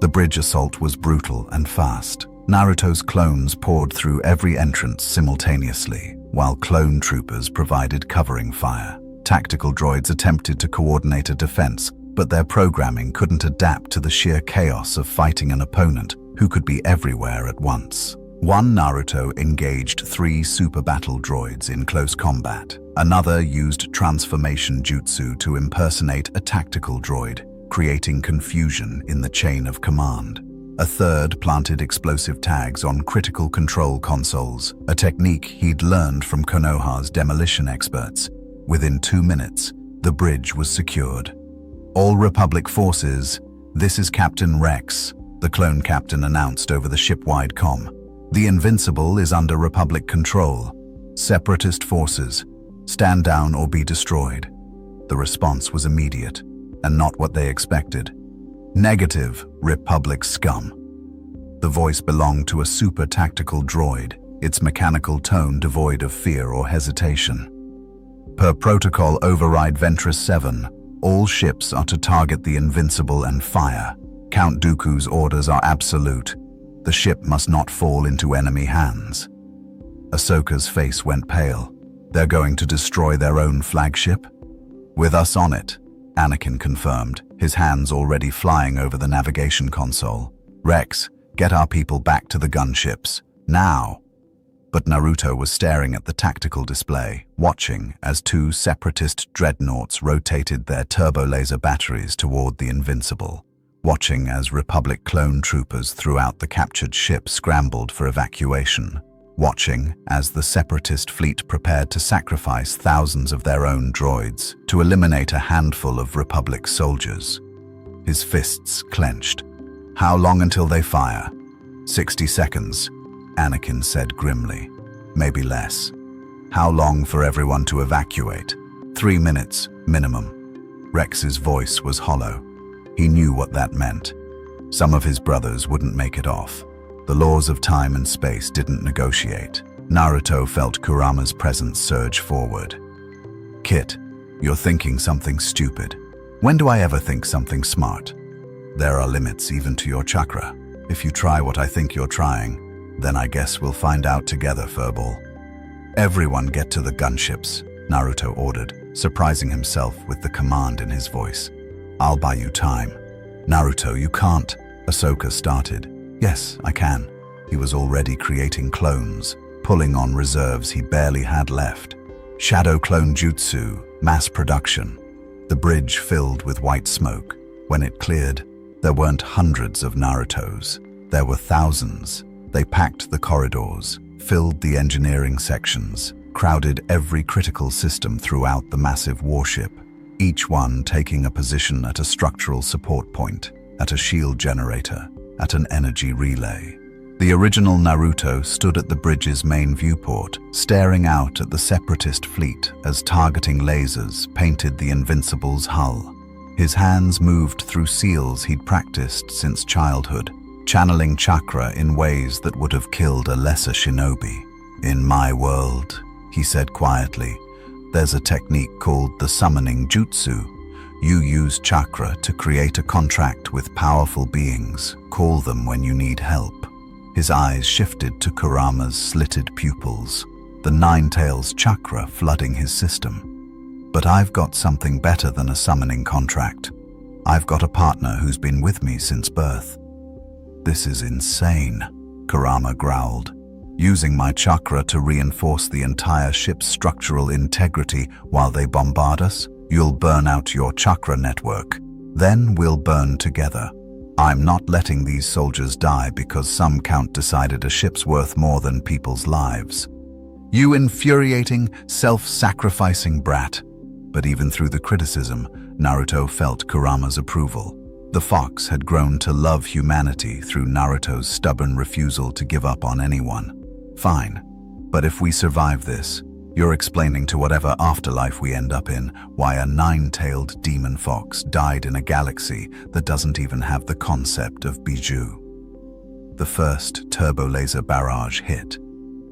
The bridge assault was brutal and fast. Naruto's clones poured through every entrance simultaneously, while clone troopers provided covering fire. Tactical droids attempted to coordinate a defense, but their programming couldn't adapt to the sheer chaos of fighting an opponent who could be everywhere at once. One Naruto engaged 3 super battle droids in close combat. Another used transformation jutsu to impersonate a tactical droid, creating confusion in the chain of command. A third planted explosive tags on critical control consoles, a technique he'd learned from Konoha's demolition experts. Within 2 minutes, the bridge was secured. "All Republic forces, this is Captain Rex," the clone captain announced over the ship-wide comm. "The Invincible is under Republic control. Separatist forces, stand down or be destroyed." The response was immediate, and not what they expected. "Negative, Republic scum." The voice belonged to a super tactical droid, its mechanical tone devoid of fear or hesitation. "Per protocol override Ventress 7, all ships are to target the Invincible and fire. Count Dooku's orders are absolute. The ship must not fall into enemy hands." Ahsoka's face went pale. "They're going to destroy their own flagship?" "With us on it," Anakin confirmed, his hands already flying over the navigation console. "Rex, get our people back to the gunships. Now!" But Naruto was staring at the tactical display, watching as 2 separatist dreadnoughts rotated their turbo-laser batteries toward the Invincible, watching as Republic clone troopers throughout the captured ship scrambled for evacuation, watching as the separatist fleet prepared to sacrifice thousands of their own droids to eliminate a handful of Republic soldiers. His fists clenched. "How long until they fire?" 60 seconds, Anakin said grimly. "Maybe less." "How long for everyone to evacuate?" 3 minutes, minimum. Rex's voice was hollow. He knew what that meant. Some of his brothers wouldn't make it off. The laws of time and space didn't negotiate. Naruto felt Kurama's presence surge forward. "Kit, you're thinking something stupid. When do I ever think something smart? There are limits even to your chakra. If you try what I think you're trying, then I guess we'll find out together, furball." "Everyone get to the gunships," Naruto ordered, surprising himself with the command in his voice. "I'll buy you time." "Naruto, you can't," Ahsoka started. "Yes, I can." He was already creating clones, pulling on reserves he barely had left. Shadow clone jutsu, mass production. The bridge filled with white smoke. When it cleared, there weren't hundreds of Narutos. There were thousands. They packed the corridors, filled the engineering sections, crowded every critical system throughout the massive warship, each one taking a position at a structural support point, at a shield generator, at an energy relay. The original Naruto stood at the bridge's main viewport, staring out at the separatist fleet as targeting lasers painted the Invincible's hull. His hands moved through seals he'd practiced since childhood, channeling chakra in ways that would have killed a lesser shinobi. "In my world," he said quietly, "there's a technique called the summoning jutsu. You use chakra to create a contract with powerful beings. Call them when you need help." His eyes shifted to Kurama's slitted pupils, the nine-tails chakra flooding his system. "But I've got something better than a summoning contract. I've got a partner who's been with me since birth." "This is insane," Kurama growled. "Using my chakra to reinforce the entire ship's structural integrity while they bombard us? You'll burn out your chakra network. Then we'll burn together. I'm not letting these soldiers die because some count decided a ship's worth more than people's lives. You infuriating, self-sacrificing brat." But even through the criticism, Naruto felt Kurama's approval. The fox had grown to love humanity through Naruto's stubborn refusal to give up on anyone. "Fine, but if we survive this, you're explaining to whatever afterlife we end up in why a nine-tailed demon fox died in a galaxy that doesn't even have the concept of bijou." The first turbo-laser barrage hit.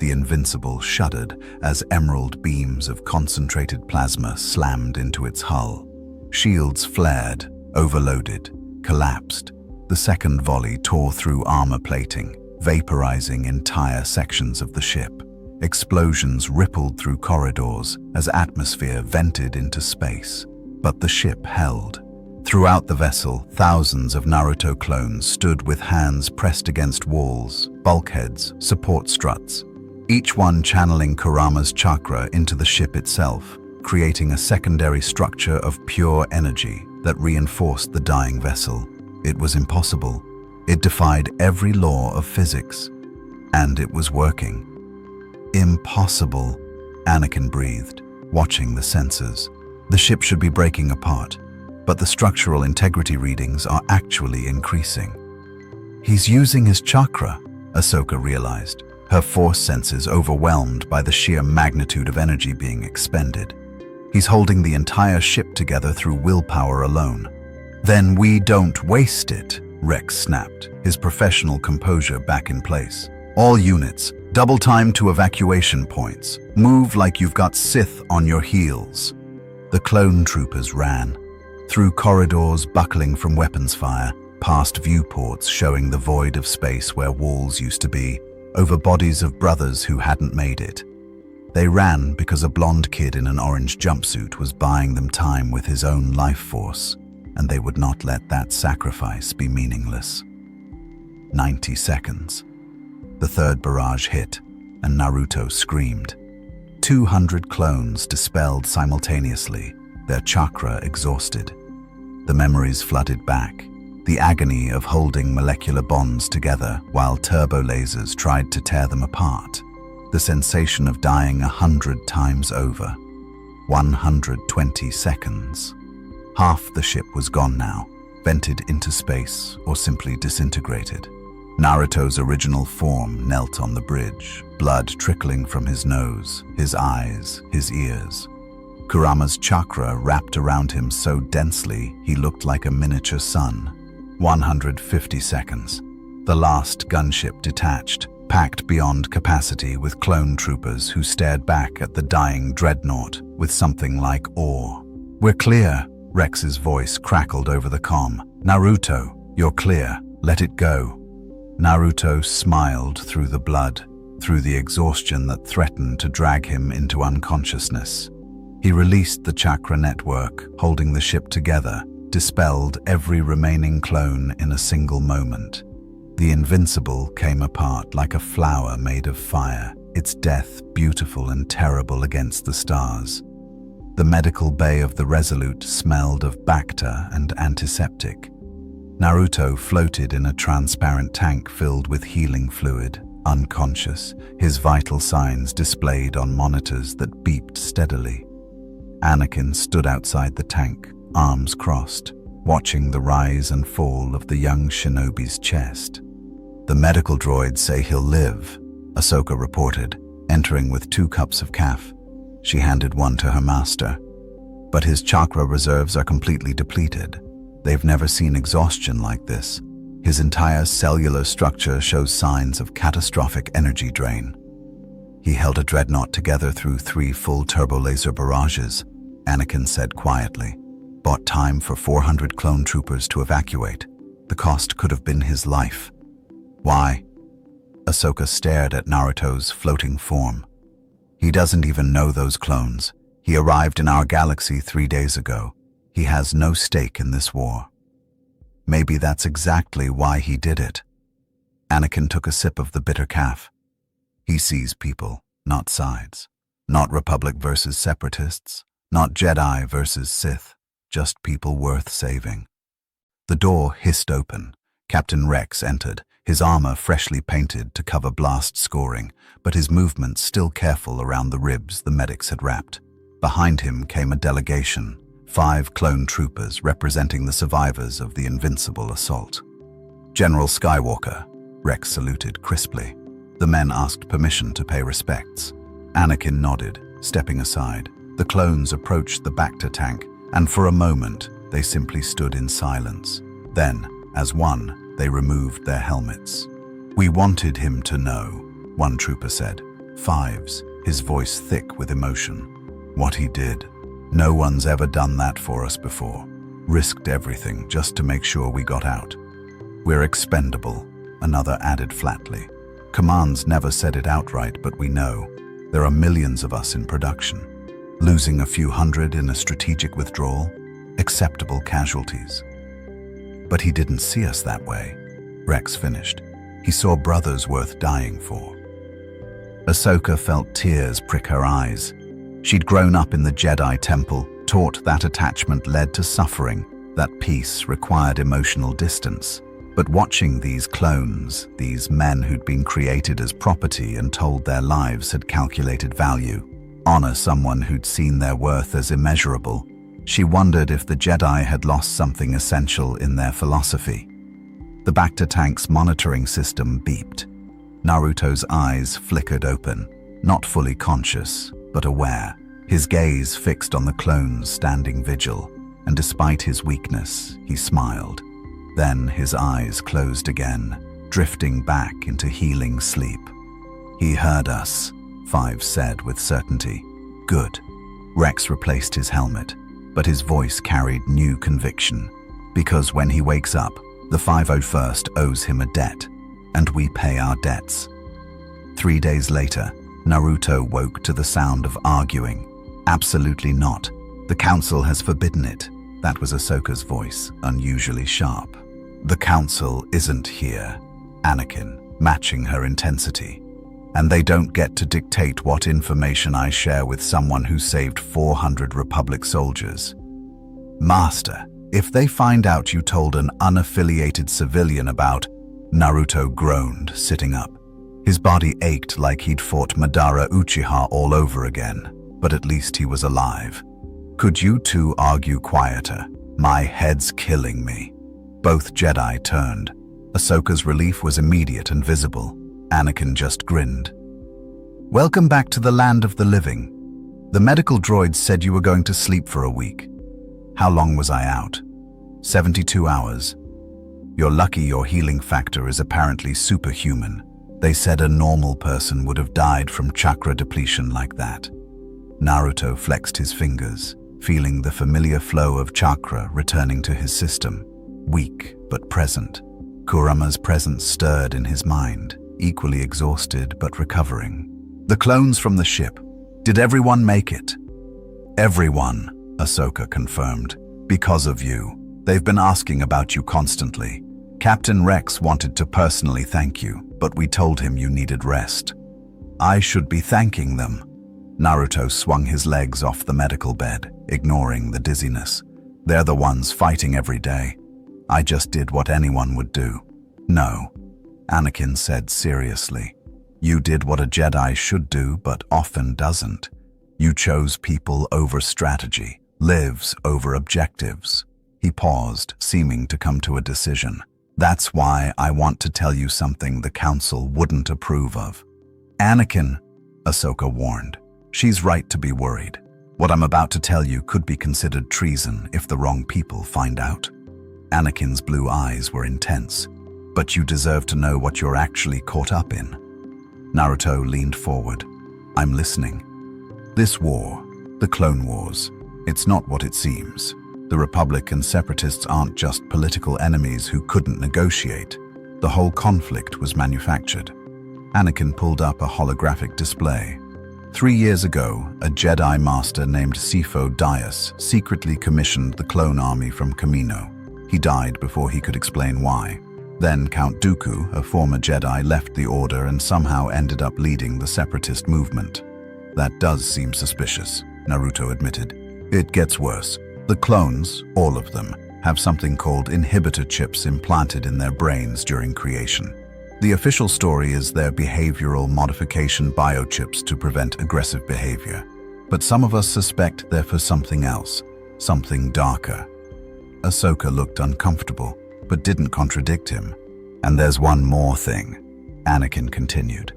The Invincible shuddered as emerald beams of concentrated plasma slammed into its hull. Shields flared, overloaded, collapsed. The second volley tore through armor plating, vaporizing entire sections of the ship. Explosions rippled through corridors as atmosphere vented into space. But the ship held. Throughout the vessel, thousands of Naruto clones stood with hands pressed against walls, bulkheads, support struts, each one channeling Kurama's chakra into the ship itself, creating a secondary structure of pure energy that reinforced the dying vessel. It was impossible. It defied every law of physics. And it was working. "Impossible," Anakin breathed, watching the sensors. The ship should be breaking apart, but the structural integrity readings are actually increasing. "He's using his chakra," Ahsoka realized, her force senses overwhelmed by the sheer magnitude of energy being expended. "He's holding the entire ship together through willpower alone." "Then we don't waste it," Rex snapped, his professional composure back in place. "All units, double time to evacuation points. Move like you've got Sith on your heels." The clone troopers ran. Through corridors buckling from weapons fire, past viewports showing the void of space where walls used to be, over bodies of brothers who hadn't made it. They ran because a blonde kid in an orange jumpsuit was buying them time with his own life force, and they would not let that sacrifice be meaningless. 90 seconds. The third barrage hit, and Naruto screamed. 200 clones dispelled simultaneously, their chakra exhausted. The memories flooded back, the agony of holding molecular bonds together while turbo lasers tried to tear them apart, the sensation of dying 100 times over. 120 seconds. Half the ship was gone now, vented into space or simply disintegrated. Naruto's original form knelt on the bridge, blood trickling from his nose, his eyes, his ears. Kurama's chakra wrapped around him so densely he looked like a miniature sun. 150 seconds. The last gunship detached, packed beyond capacity with clone troopers who stared back at the dying dreadnought with something like awe. "We're clear," Rex's voice crackled over the comm. "Naruto, you're clear. Let it go." Naruto smiled through the blood, through the exhaustion that threatened to drag him into unconsciousness. He released the chakra network, holding the ship together, dispelled every remaining clone in a single moment. The Invincible came apart like a flower made of fire, its death beautiful and terrible against the stars. The medical bay of the Resolute smelled of Bacta and antiseptic. Naruto floated in a transparent tank filled with healing fluid, unconscious, his vital signs displayed on monitors that beeped steadily. Anakin stood outside the tank, arms crossed, watching the rise and fall of the young shinobi's chest. "The medical droids say he'll live," Ahsoka reported, entering with 2 cups of kaf. She handed one to her master. but his chakra reserves are completely depleted. They've never seen exhaustion like this. His entire cellular structure shows signs of catastrophic energy drain. He held a dreadnought together through 3 full turbo-laser barrages, Anakin said quietly. Bought time for 400 clone troopers to evacuate. The cost could have been his life. Why? Ahsoka stared at Naruto's floating form. He doesn't even know those clones. He arrived in our galaxy 3 days ago. He has no stake in this war. Maybe that's exactly why he did it. Anakin took a sip of the bitter calf. He sees people, not sides. Not Republic versus Separatists. Not Jedi versus Sith. Just people worth saving. The door hissed open. Captain Rex entered, his armor freshly painted to cover blast scoring, but his movements still careful around the ribs the medics had wrapped. Behind him came a delegation, 5 clone troopers representing the survivors of the invincible assault. General Skywalker, Rex saluted crisply. The men asked permission to pay respects. Anakin nodded, stepping aside. The clones approached the Bacta tank, and for a moment, they simply stood in silence. Then, as one, they removed their helmets. We wanted him to know, one trooper said. Fives, his voice thick with emotion. What he did. No one's ever done that for us before. Risked everything just to make sure we got out. We're expendable, another added flatly. Commands never said it outright, but we know. There are millions of us in production. Losing a few hundred in a strategic withdrawal, acceptable casualties. But he didn't see us that way, Rex finished. He saw brothers worth dying for. Ahsoka felt tears prick her eyes. She'd grown up in the Jedi Temple, taught that attachment led to suffering, that peace required emotional distance. But watching these clones, these men who'd been created as property and told their lives had calculated value, honor someone who'd seen their worth as immeasurable, she wondered if the Jedi had lost something essential in their philosophy. The Bacta tank's monitoring system beeped. Naruto's eyes flickered open, not fully conscious, but aware, his gaze fixed on the clones standing vigil, and despite his weakness, he smiled. Then his eyes closed again, drifting back into healing sleep. He heard us, Five said with certainty. Good. Rex replaced his helmet, but his voice carried new conviction, because when he wakes up, the 501st owes him a debt, and we pay our debts. 3 days later, Naruto woke to the sound of arguing. Absolutely not. The council has forbidden it. That was Ahsoka's voice, unusually sharp. The council isn't here, Anakin, matching her intensity. And they don't get to dictate what information I share with someone who saved 400 Republic soldiers. Master, if they find out you told an unaffiliated civilian about... Naruto groaned, sitting up. His body ached like he'd fought Madara Uchiha all over again, but at least he was alive. Could you two argue quieter? My head's killing me. Both Jedi turned. Ahsoka's relief was immediate and visible. Anakin just grinned. Welcome back to the land of the living. The medical droids said you were going to sleep for a week. How long was I out? 72 hours. You're lucky your healing factor is apparently superhuman. They said a normal person would have died from chakra depletion like that. Naruto flexed his fingers, feeling the familiar flow of chakra returning to his system. Weak but present. Kurama's presence stirred in his mind, equally exhausted but recovering. The clones from the ship. Did everyone make it? Everyone, Ahsoka confirmed. Because of you. They've been asking about you constantly. Captain Rex wanted to personally thank you, but we told him you needed rest. I should be thanking them. Naruto swung his legs off the medical bed, ignoring the dizziness. They're the ones fighting every day. I just did what anyone would do. No, Anakin said seriously. You did what a Jedi should do, but often doesn't. You chose people over strategy, lives over objectives. He paused, seeming to come to a decision. That's why I want to tell you something the Council wouldn't approve of. Anakin, Ahsoka warned. She's right to be worried. What I'm about to tell you could be considered treason if the wrong people find out. Anakin's blue eyes were intense. But you deserve to know what you're actually caught up in. Naruto leaned forward. I'm listening. This war, the Clone Wars, it's not what it seems. The Republic and Separatists aren't just political enemies who couldn't negotiate. The whole conflict was manufactured. Anakin pulled up a holographic display. 3 years ago, a Jedi Master named Sifo Dyas secretly commissioned the clone army from Kamino. He died before he could explain why. Then Count Dooku, a former Jedi, left the Order and somehow ended up leading the Separatist movement. That does seem suspicious, Naruto admitted. It gets worse. The clones, all of them, have something called inhibitor chips implanted in their brains during creation. The official story is their behavioral modification biochips to prevent aggressive behavior. But some of us suspect they're for something else, something darker. Ahsoka looked uncomfortable, but didn't contradict him. And there's one more thing, Anakin continued.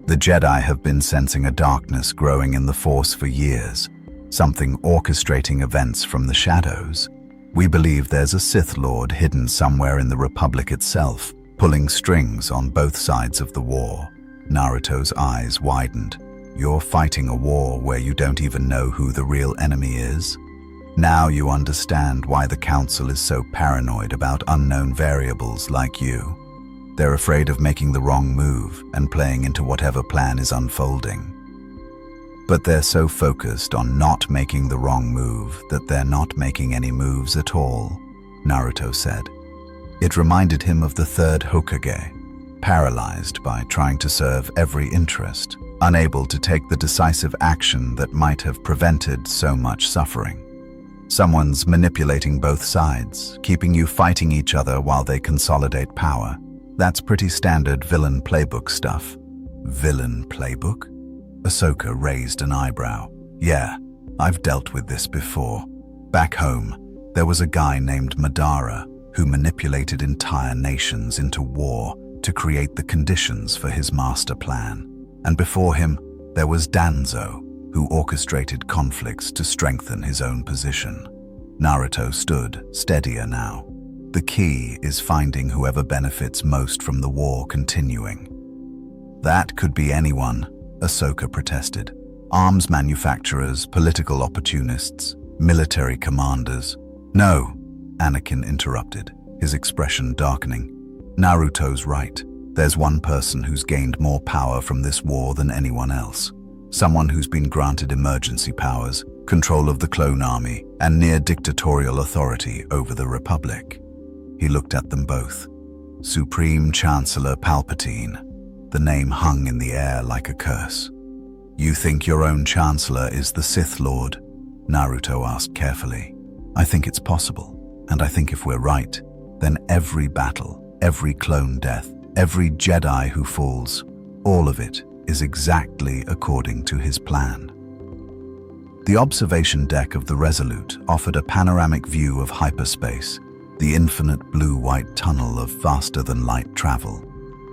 The Jedi have been sensing a darkness growing in the Force for years, something orchestrating events from the shadows. We believe there's a Sith Lord hidden somewhere in the Republic itself, pulling strings on both sides of the war. Naruto's eyes widened. You're fighting a war where you don't even know who the real enemy is? Now you understand why the Council is so paranoid about unknown variables like you. They're afraid of making the wrong move and playing into whatever plan is unfolding. But they're so focused on not making the wrong move that they're not making any moves at all, Naruto said. It reminded him of the third Hokage, paralyzed by trying to serve every interest, unable to take the decisive action that might have prevented so much suffering. Someone's manipulating both sides, keeping you fighting each other while they consolidate power. That's pretty standard villain playbook stuff. Villain playbook? Ahsoka raised an eyebrow. Yeah, I've dealt with this before. Back home, there was a guy named Madara who manipulated entire nations into war to create the conditions for his master plan. And before him, there was Danzo, who orchestrated conflicts to strengthen his own position. Naruto stood, steadier now. The key is finding whoever benefits most from the war continuing. That could be anyone, Ahsoka protested. Arms manufacturers, political opportunists, military commanders. No, Anakin interrupted, his expression darkening. Naruto's right. There's one person who's gained more power from this war than anyone else. Someone who's been granted emergency powers, control of the clone army, and near dictatorial authority over the Republic. He looked at them both. Supreme Chancellor Palpatine. The name hung in the air like a curse. You think your own Chancellor is the Sith Lord? Naruto asked carefully. I think it's possible, and I think if we're right, then every battle, every clone death, every Jedi who falls, all of it is exactly according to his plan. The observation deck of the Resolute offered a panoramic view of hyperspace, the infinite blue-white tunnel of faster-than-light travel.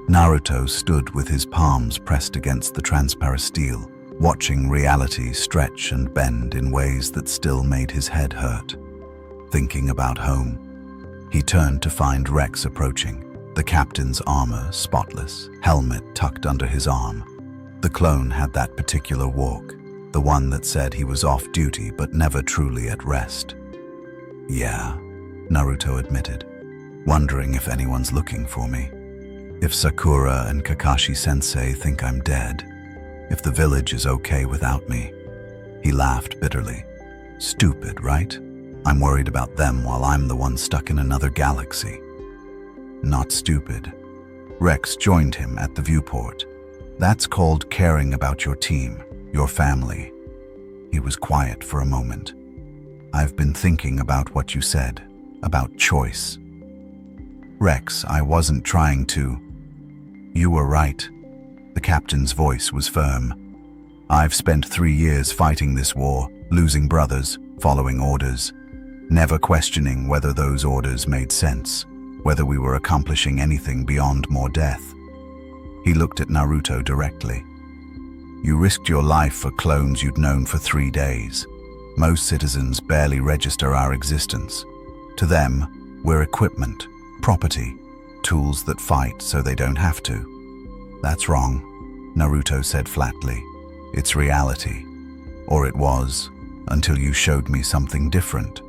Naruto stood with his palms pressed against the transparent steel, watching reality stretch and bend in ways that still made his head hurt. Thinking about home, he turned to find Rex approaching, the captain's armor spotless, helmet tucked under his arm. The clone had that particular walk, the one that said he was off duty but never truly at rest. Yeah, Naruto admitted, wondering if anyone's looking for me. If Sakura and Kakashi-sensei think I'm dead, if the village is okay without me. He laughed bitterly. Stupid, right? I'm worried about them while I'm the one stuck in another galaxy. Not stupid. Rex joined him at the viewport. That's called caring about your team, your family. He was quiet for a moment. I've been thinking about what you said, about choice. Rex, I wasn't trying to. You were right. The captain's voice was firm. I've spent 3 years fighting this war, losing brothers, following orders, never questioning whether those orders made sense, whether we were accomplishing anything beyond more death. He looked at Naruto directly. You risked your life for clones you'd known for 3 days. Most citizens barely register our existence. To them, we're equipment, property, tools that fight so they don't have to. That's wrong, Naruto said flatly. It's reality. Or it was, until you showed me something different.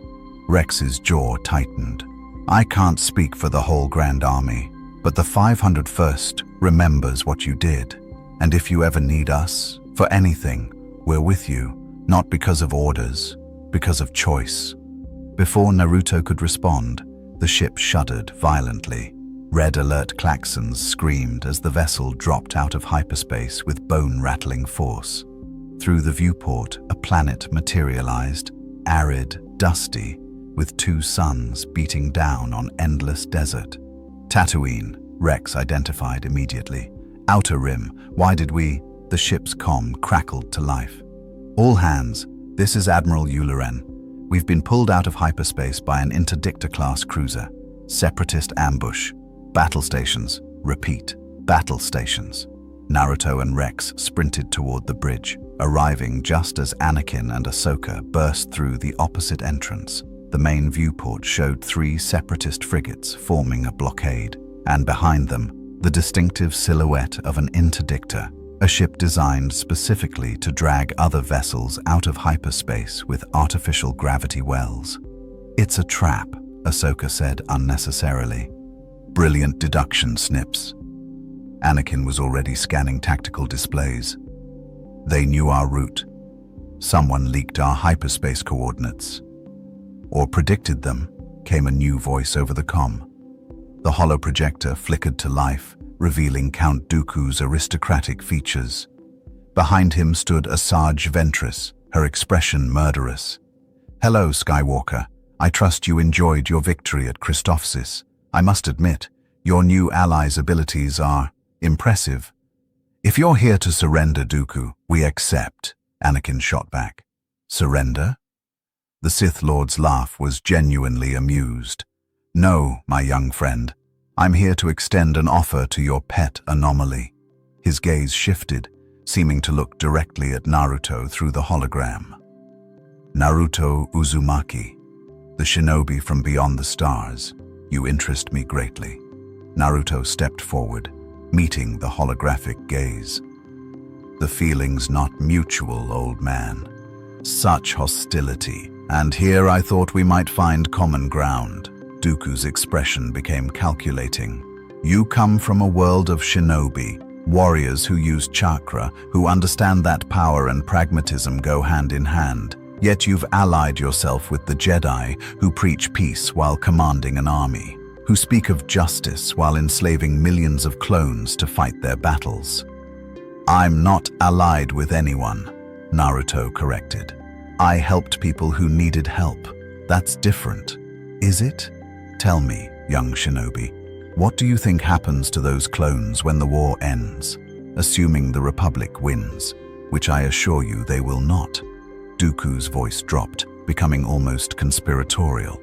Rex's jaw tightened. I can't speak for the whole Grand Army, but the 501st remembers what you did. And if you ever need us, for anything, we're with you, not because of orders, because of choice. Before Naruto could respond, the ship shuddered violently. Red alert klaxons screamed as the vessel dropped out of hyperspace with bone-rattling force. Through the viewport, a planet materialized, arid, dusty, with two suns beating down on endless desert. Tatooine, Rex identified immediately. Outer Rim, why did we? The ship's comm crackled to life. All hands, this is Admiral Yularen. We've been pulled out of hyperspace by an Interdictor-class cruiser. Separatist ambush. Battle stations. Repeat. Battle stations. Naruto and Rex sprinted toward the bridge, arriving just as Anakin and Ahsoka burst through the opposite entrance. The main viewport showed 3 separatist frigates forming a blockade, and behind them, the distinctive silhouette of an interdictor, a ship designed specifically to drag other vessels out of hyperspace with artificial gravity wells. It's a trap, Ahsoka said unnecessarily. Brilliant deduction, Snips. Anakin was already scanning tactical displays. They knew our route. Someone leaked our hyperspace coordinates. Or predicted them, came a new voice over the comm. The holoprojector flickered to life, revealing Count Dooku's aristocratic features. Behind him stood Asajj Ventress, her expression murderous. Hello, Skywalker. I trust you enjoyed your victory at Christophsis. I must admit, your new ally's abilities are impressive. If you're here to surrender, Dooku, we accept, Anakin shot back. Surrender? The Sith Lord's laugh was genuinely amused. No, my young friend. I'm here to extend an offer to your pet anomaly. His gaze shifted, seeming to look directly at Naruto through the hologram. Naruto Uzumaki, the shinobi from beyond the stars, you interest me greatly. Naruto stepped forward, meeting the holographic gaze. The feeling's not mutual, old man. Such hostility. And here I thought we might find common ground. Dooku's expression became calculating. You come from a world of shinobi, warriors who use chakra, who understand that power and pragmatism go hand in hand. Yet you've allied yourself with the Jedi, who preach peace while commanding an army, who speak of justice while enslaving millions of clones to fight their battles. I'm not allied with anyone, Naruto corrected. I helped people who needed help. That's different. Is it? Tell me, young shinobi, what do you think happens to those clones when the war ends, assuming the Republic wins, which I assure you they will not? Dooku's voice dropped, becoming almost conspiratorial.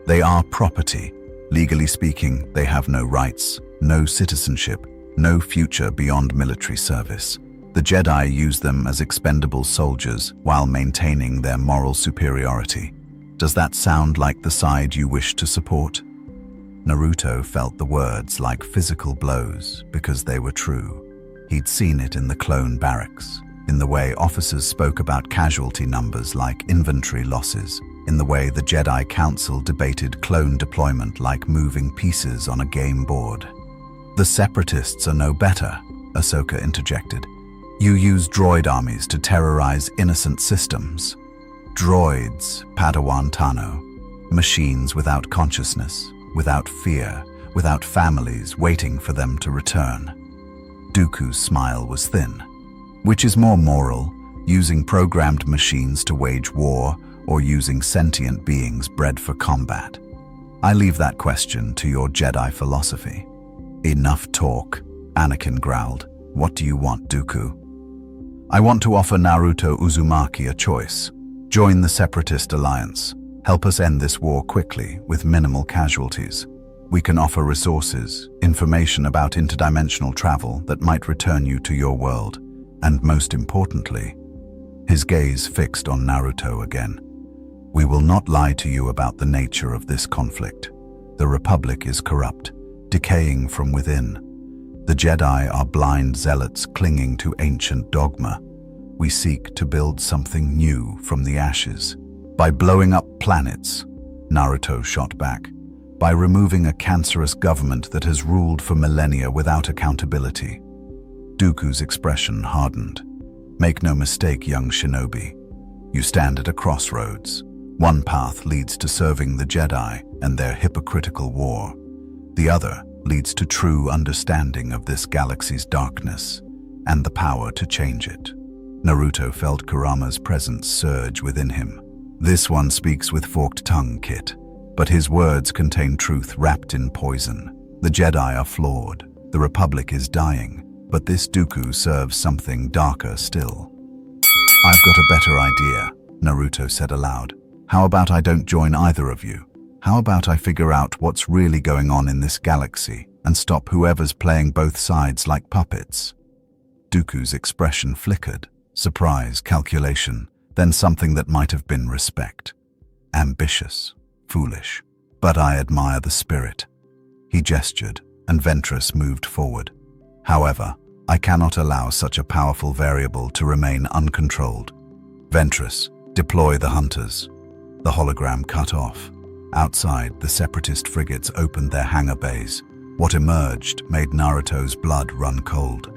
They are property. Legally speaking, they have no rights, no citizenship, no future beyond military service. The Jedi use them as expendable soldiers while maintaining their moral superiority. Does that sound like the side you wish to support? Naruto felt the words like physical blows because they were true. He'd seen it in the clone barracks, in the way officers spoke about casualty numbers like inventory losses, in the way the Jedi Council debated clone deployment like moving pieces on a game board. The Separatists are no better, Ahsoka interjected. You use droid armies to terrorize innocent systems. Droids, Padawan Tano, machines without consciousness, without fear, without families waiting for them to return. Dooku's smile was thin. Which is more moral, using programmed machines to wage war or using sentient beings bred for combat? I leave that question to your Jedi philosophy. Enough talk, Anakin growled. What do you want, Dooku? I want to offer Naruto Uzumaki a choice. Join the Separatist Alliance. Help us end this war quickly with minimal casualties. We can offer resources, information about interdimensional travel that might return you to your world, and most importantly, his gaze fixed on Naruto again. "We will not lie to you about the nature of this conflict. The Republic is corrupt, decaying from within. The Jedi are blind zealots clinging to ancient dogma. We seek to build something new from the ashes. By blowing up planets," Naruto shot back, "by removing a cancerous government that has ruled for millennia without accountability." Dooku's expression hardened. "Make no mistake, young shinobi. You stand at a crossroads. One path leads to serving the Jedi and their hypocritical war. The other leads to true understanding of this galaxy's darkness and the power to change it." Naruto felt Kurama's presence surge within him. "This one speaks with forked tongue, Kit, but his words contain truth wrapped in poison. The Jedi are flawed, the Republic is dying, but this Dooku serves something darker still." "I've got a better idea," Naruto said aloud. "How about I don't join either of you? How about I figure out what's really going on in this galaxy and stop whoever's playing both sides like puppets?" Dooku's expression flickered. Surprise, calculation, then something that might have been respect. "Ambitious, foolish, but I admire the spirit." He gestured, and Ventress moved forward. "However, I cannot allow such a powerful variable to remain uncontrolled. Ventress, deploy the hunters." The hologram cut off. Outside, the separatist frigates opened their hangar bays. What emerged made Naruto's blood run cold.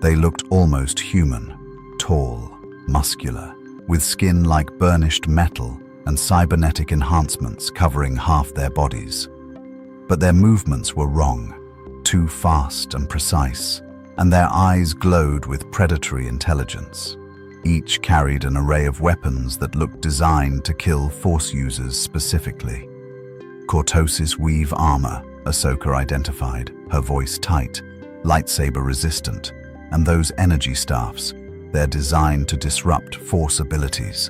They looked almost human, tall, muscular, with skin like burnished metal and cybernetic enhancements covering half their bodies. But their movements were wrong, too fast and precise, and their eyes glowed with predatory intelligence. Each carried an array of weapons that looked designed to kill Force users specifically. Cortosis weave armor, Ahsoka identified, her voice tight, lightsaber resistant, and those energy staffs, they're designed to disrupt Force abilities.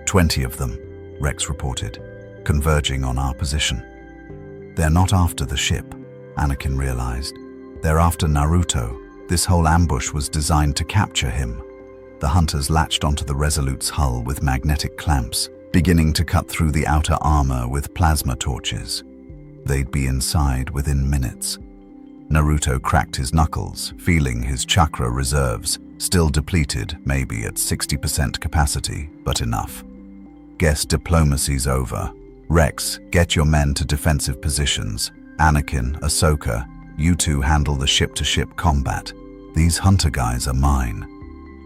20 of them, Rex reported, converging on our position. "They're not after the ship," Anakin realized. "They're after Naruto. This whole ambush was designed to capture him." The hunters latched onto the Resolute's hull with magnetic clamps, beginning to cut through the outer armor with plasma torches. They'd be inside within minutes. Naruto cracked his knuckles, feeling his chakra reserves, still depleted, maybe at 60% capacity, but enough. "Guess diplomacy's over. Rex, get your men to defensive positions. Anakin, Ahsoka, you two handle the ship-to-ship combat. These hunter guys are mine."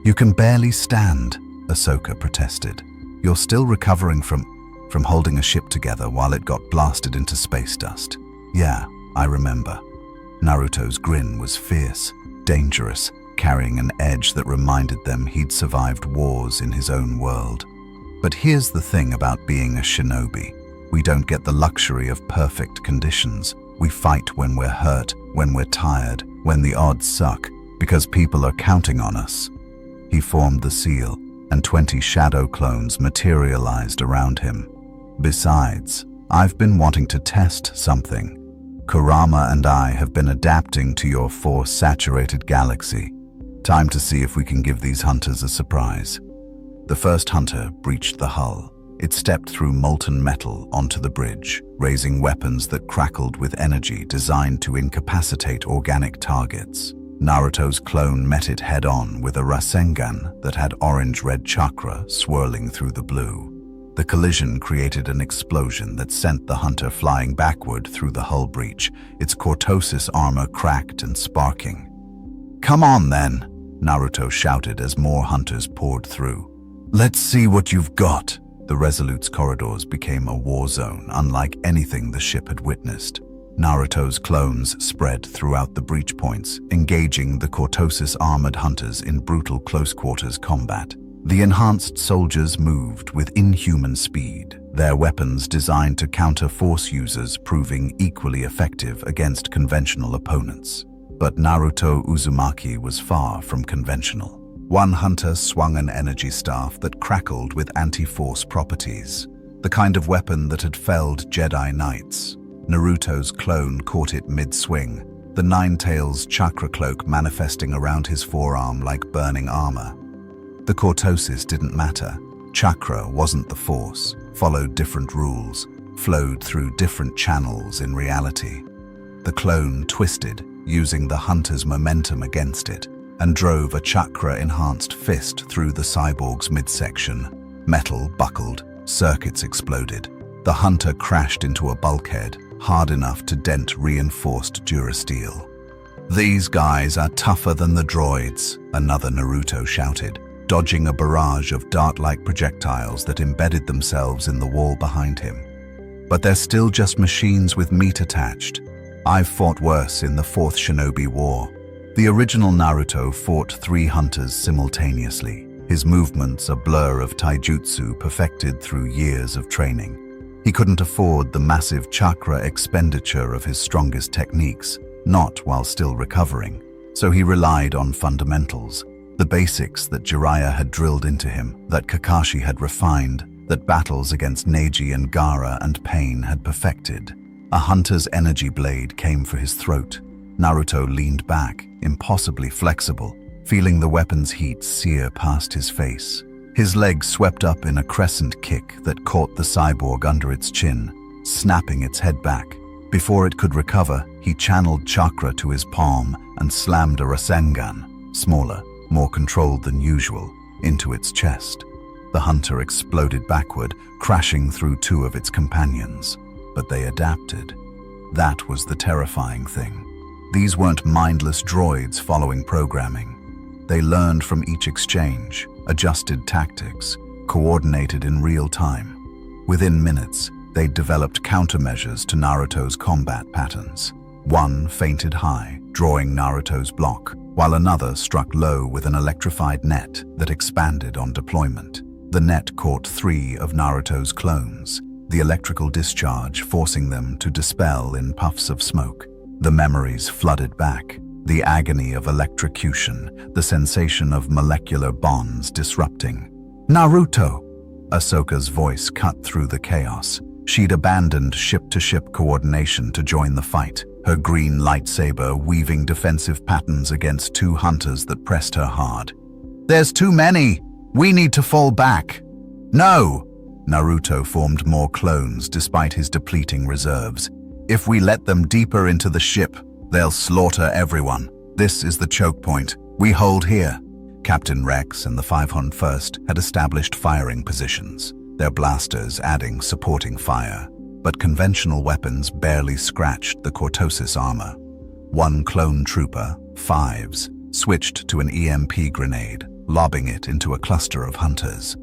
"You can barely stand," Ahsoka protested. "You're still recovering from holding a ship together while it got blasted into space dust." "Yeah, I remember." Naruto's grin was fierce, dangerous, carrying an edge that reminded them he'd survived wars in his own world. "But here's the thing about being a shinobi. We don't get the luxury of perfect conditions. We fight when we're hurt, when we're tired, when the odds suck, because people are counting on us." He formed the seal, and 20 shadow clones materialized around him. "Besides, I've been wanting to test something. Kurama and I have been adapting to your Force-saturated galaxy. Time to see if we can give these hunters a surprise." The first hunter breached the hull. It stepped through molten metal onto the bridge, raising weapons that crackled with energy designed to incapacitate organic targets. Naruto's clone met it head-on with a Rasengan that had orange-red chakra swirling through the blue. The collision created an explosion that sent the hunter flying backward through the hull breach, its cortosis armor cracked and sparking. "Come on then," Naruto shouted as more hunters poured through. "Let's see what you've got." The Resolute's corridors became a war zone unlike anything the ship had witnessed. Naruto's clones spread throughout the breach points, engaging the cortosis armored hunters in brutal close-quarters combat. The enhanced soldiers moved with inhuman speed, their weapons designed to counter Force users proving equally effective against conventional opponents. But Naruto Uzumaki was far from conventional. One hunter swung an energy staff that crackled with anti-Force properties, the kind of weapon that had felled Jedi Knights. Naruto's clone caught it mid-swing, the Nine-Tails chakra cloak manifesting around his forearm like burning armor. The cortosis didn't matter. Chakra wasn't the force, followed different rules, flowed through different channels in reality. The clone twisted, using the hunter's momentum against it, and drove a chakra-enhanced fist through the cyborg's midsection. Metal buckled, circuits exploded. The hunter crashed into a bulkhead, hard enough to dent reinforced durasteel. "These guys are tougher than the droids," another Naruto shouted, dodging a barrage of dart-like projectiles that embedded themselves in the wall behind him. "But they're still just machines with meat attached. I've fought worse in the Fourth Shinobi War." The original Naruto fought 3 hunters simultaneously, his movements a blur of taijutsu perfected through years of training. He couldn't afford the massive chakra expenditure of his strongest techniques, not while still recovering, so he relied on fundamentals, the basics that Jiraiya had drilled into him, that Kakashi had refined, that battles against Neji and Gaara and Pain had perfected. A hunter's energy blade came for his throat. Naruto leaned back, impossibly flexible, feeling the weapon's heat sear past his face. His leg swept up in a crescent kick that caught the cyborg under its chin, snapping its head back. Before it could recover, he channeled chakra to his palm and slammed a Rasengan, smaller, more controlled than usual, into its chest. The hunter exploded backward, crashing through 2 of its companions. But they adapted. That was the terrifying thing. These weren't mindless droids following programming. They learned from each exchange, adjusted tactics, coordinated in real time. Within minutes, they'd developed countermeasures to Naruto's combat patterns. One fainted high, drawing Naruto's block, while another struck low with an electrified net that expanded on deployment. The net caught 3 of Naruto's clones, the electrical discharge forcing them to dispel in puffs of smoke. The memories flooded back, the agony of electrocution, the sensation of molecular bonds disrupting. "Naruto!" Ahsoka's voice cut through the chaos. She'd abandoned ship-to-ship coordination to join the fight, her green lightsaber weaving defensive patterns against 2 hunters that pressed her hard. "There's too many! We need to fall back!" "No!" Naruto formed more clones despite his depleting reserves. "If we let them deeper into the ship, they'll slaughter everyone. This is the choke point. We hold here." Captain Rex and the 501st had established firing positions, their blasters adding supporting fire. But conventional weapons barely scratched the cortosis armor. One clone trooper, Fives, switched to an EMP grenade, lobbing it into a cluster of hunters.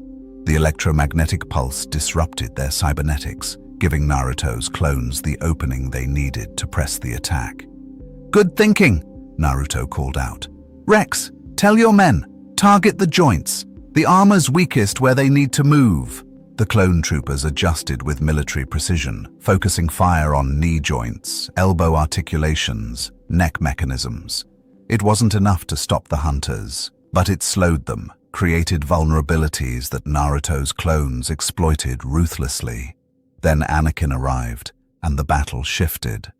The electromagnetic pulse disrupted their cybernetics, giving Naruto's clones the opening they needed to press the attack. "Good thinking," Naruto called out. "Rex, tell your men, target the joints. The armor's weakest where they need to move." The clone troopers adjusted with military precision, focusing fire on knee joints, elbow articulations, neck mechanisms. It wasn't enough to stop the hunters, but it slowed them, created vulnerabilities that Naruto's clones exploited ruthlessly. Then Anakin arrived, and the battle shifted.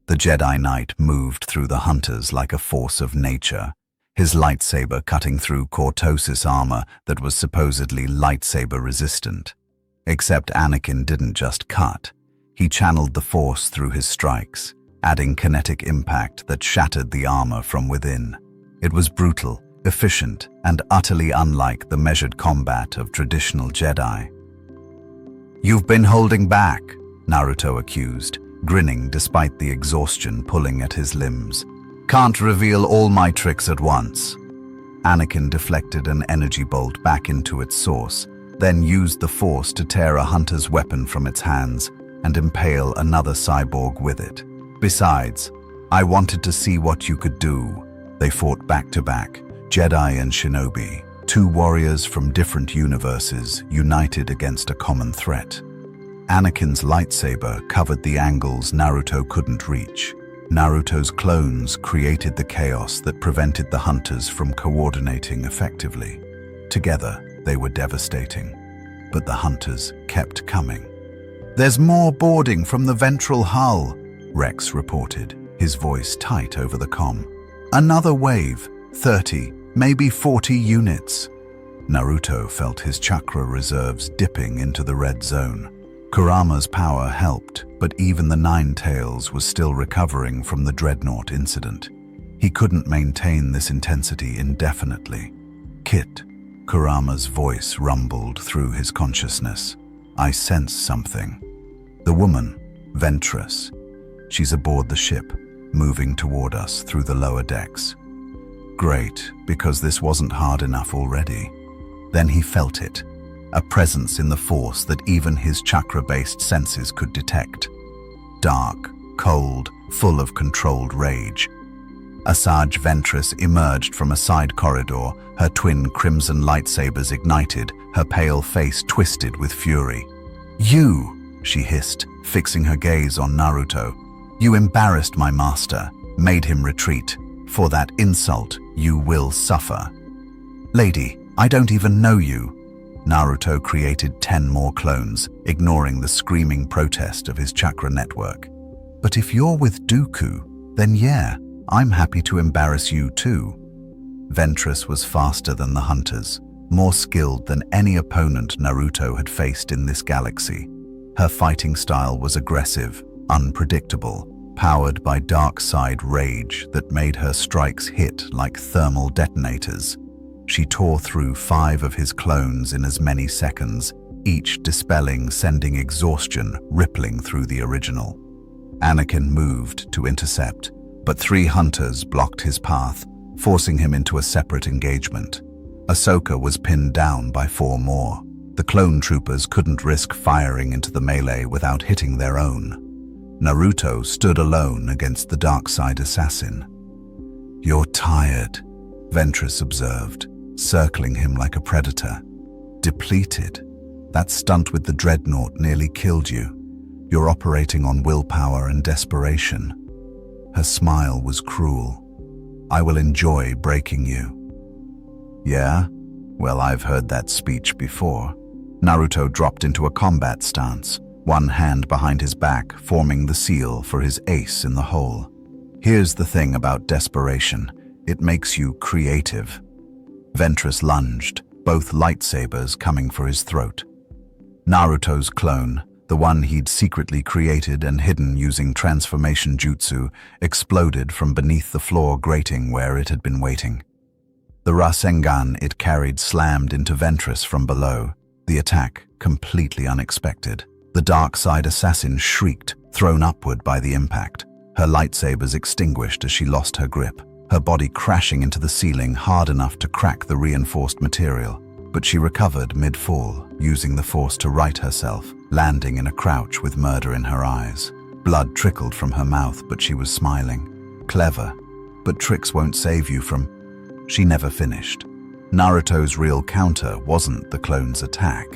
The Jedi Knight moved through the hunters like a force of nature, his lightsaber cutting through cortosis armor that was supposedly lightsaber resistant. Except Anakin didn't just cut. He channeled the force through his strikes, adding kinetic impact that shattered the armor from within. It was brutal, efficient, and utterly unlike the measured combat of traditional Jedi. "You've been holding back," Naruto accused, grinning despite the exhaustion pulling at his limbs. "Can't reveal all my tricks at once." Anakin deflected an energy bolt back into its source, then used the force to tear a hunter's weapon from its hands and impale another cyborg with it. "Besides, I wanted to see what you could do." They fought back to back, Jedi and Shinobi, 2 warriors from different universes united against a common threat. Anakin's lightsaber covered the angles Naruto couldn't reach. Naruto's clones created the chaos that prevented the hunters from coordinating effectively. Together, they were devastating, but the hunters kept coming. "There's more boarding from the ventral hull," Rex reported, his voice tight over the comm. "Another wave, 30, maybe 40 units." Naruto felt his chakra reserves dipping into the red zone. Kurama's power helped, but even the Nine Tails was still recovering from the Dreadnought incident. He couldn't maintain this intensity indefinitely. "Kit," Kurama's voice rumbled through his consciousness. "I sense something." The woman, Ventress. She's aboard the ship, moving toward us through the lower decks. Great, because this wasn't hard enough already. Then he felt it, a presence in the force that even his chakra-based senses could detect. Dark, cold, full of controlled rage. Asajj Ventress emerged from a side corridor, her twin crimson lightsabers ignited, her pale face twisted with fury. "You!" she hissed, fixing her gaze on Naruto. "You embarrassed my master, made him retreat. For that insult, you will suffer." "Lady, I don't even know you." Naruto created 10 more clones, ignoring the screaming protest of his chakra network. "But if you're with Dooku, then yeah, I'm happy to embarrass you too." Ventress was faster than the hunters, more skilled than any opponent Naruto had faced in this galaxy. Her fighting style was aggressive, unpredictable, powered by dark side rage that made her strikes hit like thermal detonators. She tore through 5 of his clones in as many seconds, each dispelling, sending exhaustion rippling through the original. Anakin moved to intercept, but 3 hunters blocked his path, forcing him into a separate engagement. Ahsoka was pinned down by 4 more. The clone troopers couldn't risk firing into the melee without hitting their own. Naruto stood alone against the dark side assassin. "You're tired," Ventress observed, circling him like a predator. "Depleted. That stunt with the Dreadnought nearly killed you. You're operating on willpower and desperation." Her smile was cruel. "I will enjoy breaking you." "Yeah? Well, I've heard that speech before." Naruto dropped into a combat stance, one hand behind his back, forming the seal for his ace in the hole. "Here's the thing about desperation. It makes you creative." Ventress lunged, both lightsabers coming for his throat. Naruto's clone, the one he'd secretly created and hidden using transformation jutsu, exploded from beneath the floor grating where it had been waiting. The Rasengan it carried slammed into Ventress from below, the attack completely unexpected. The dark side assassin shrieked, thrown upward by the impact. Her lightsabers extinguished as she lost her grip, her body crashing into the ceiling hard enough to crack the reinforced material. But she recovered mid-fall, using the force to right herself, landing in a crouch with murder in her eyes. Blood trickled from her mouth, but she was smiling. Clever, but tricks won't save you from... She never finished. Naruto's real counter wasn't the clone's attack.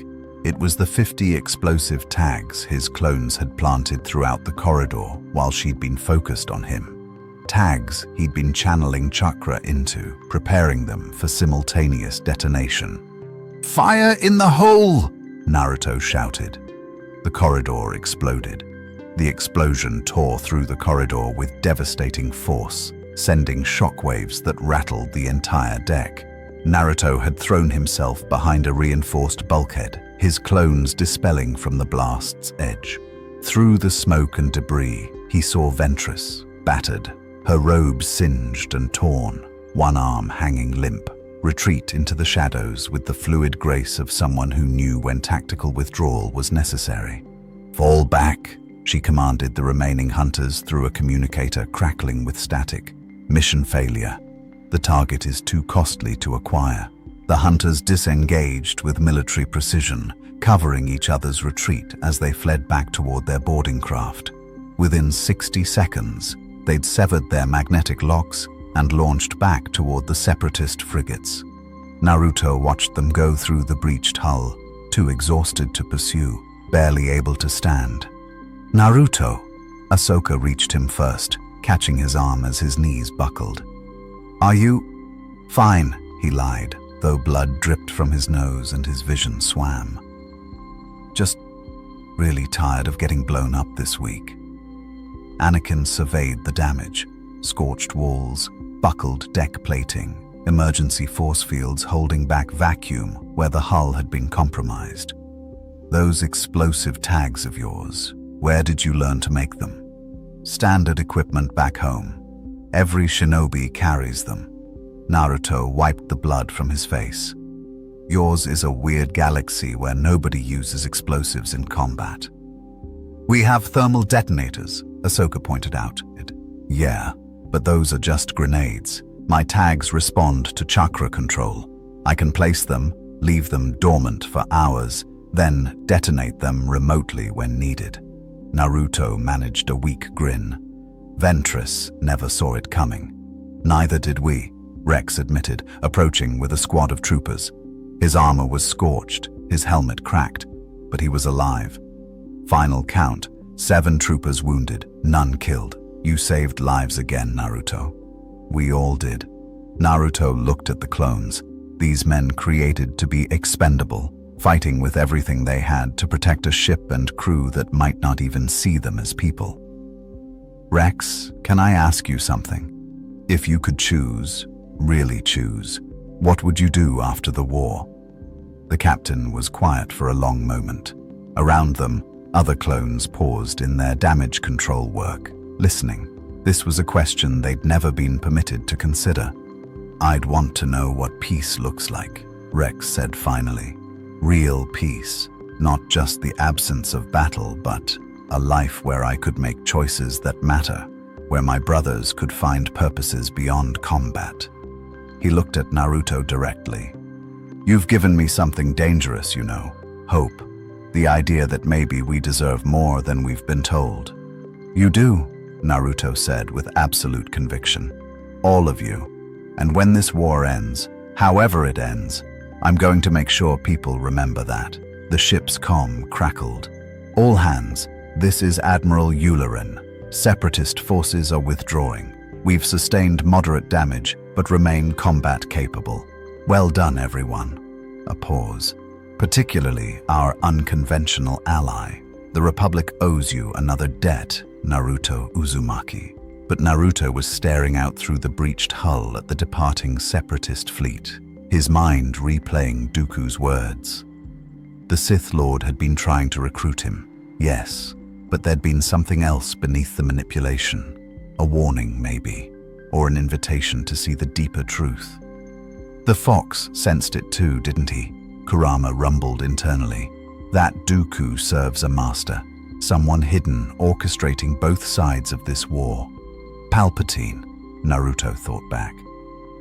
It was the 50 explosive tags his clones had planted throughout the corridor while she'd been focused on him. Tags he'd been channeling chakra into, preparing them for simultaneous detonation. "Fire in the hole!" Naruto shouted. The corridor exploded. The explosion tore through the corridor with devastating force, sending shockwaves that rattled the entire deck. Naruto had thrown himself behind a reinforced bulkhead, his clones dispelling from the blast's edge. Through the smoke and debris, he saw Ventress, battered, her robe singed and torn, one arm hanging limp, retreat into the shadows with the fluid grace of someone who knew when tactical withdrawal was necessary. "Fall back," she commanded the remaining hunters through a communicator crackling with static. "Mission failure. The target is too costly to acquire." The hunters disengaged with military precision, covering each other's retreat as they fled back toward their boarding craft. Within 60 seconds, they'd severed their magnetic locks and launched back toward the separatist frigates. Naruto watched them go through the breached hull, too exhausted to pursue, barely able to stand. "Naruto!" Ahsoka reached him first, catching his arm as his knees buckled. "Are you—" "Fine," he lied, though blood dripped from his nose and his vision swam. "Just really tired of getting blown up this week." Anakin surveyed the damage: scorched walls, buckled deck plating, emergency force fields holding back vacuum where the hull had been compromised. Those explosive tags of yours, where did you learn to make them? Standard equipment back home. Every shinobi carries them. Naruto wiped the blood from his face. Yours is a weird galaxy where nobody uses explosives in combat. We have thermal detonators, Ahsoka pointed out. Yeah, but those are just grenades. My tags respond to chakra control. I can place them, leave them dormant for hours, then detonate them remotely when needed. Naruto managed a weak grin. Ventress never saw it coming. Neither did we, Rex admitted, approaching with a squad of troopers. His armor was scorched, his helmet cracked, but he was alive. Final count, 7 troopers wounded, none killed. You saved lives again, Naruto. We all did. Naruto looked at the clones. These men created to be expendable, fighting with everything they had to protect a ship and crew that might not even see them as people. Rex, can I ask you something? If you could choose, really choose, what would you do after the war? The captain was quiet for a long moment. Around them, other clones paused in their damage control work, listening. This was a question they'd never been permitted to consider. I'd want to know what peace looks like, Rex said finally. Real peace, not just the absence of battle, but a life where I could make choices that matter, where my brothers could find purposes beyond combat. He looked at Naruto directly. You've given me something dangerous, you know, hope. The idea that maybe we deserve more than we've been told. You do, Naruto said with absolute conviction. All of you. And when this war ends, however it ends, I'm going to make sure people remember that. The ship's comm crackled. All hands, this is Admiral Yularen. Separatist forces are withdrawing. We've sustained moderate damage, but remain combat capable. Well done, everyone. A pause. Particularly our unconventional ally. The Republic owes you another debt, Naruto Uzumaki. But Naruto was staring out through the breached hull at the departing separatist fleet, his mind replaying Dooku's words. The Sith Lord had been trying to recruit him, yes, but there'd been something else beneath the manipulation. A warning, maybe, or an invitation to see the deeper truth. The Fox sensed it too, didn't he? Kurama rumbled internally. That Dooku serves a master, someone hidden orchestrating both sides of this war. Palpatine, Naruto thought back.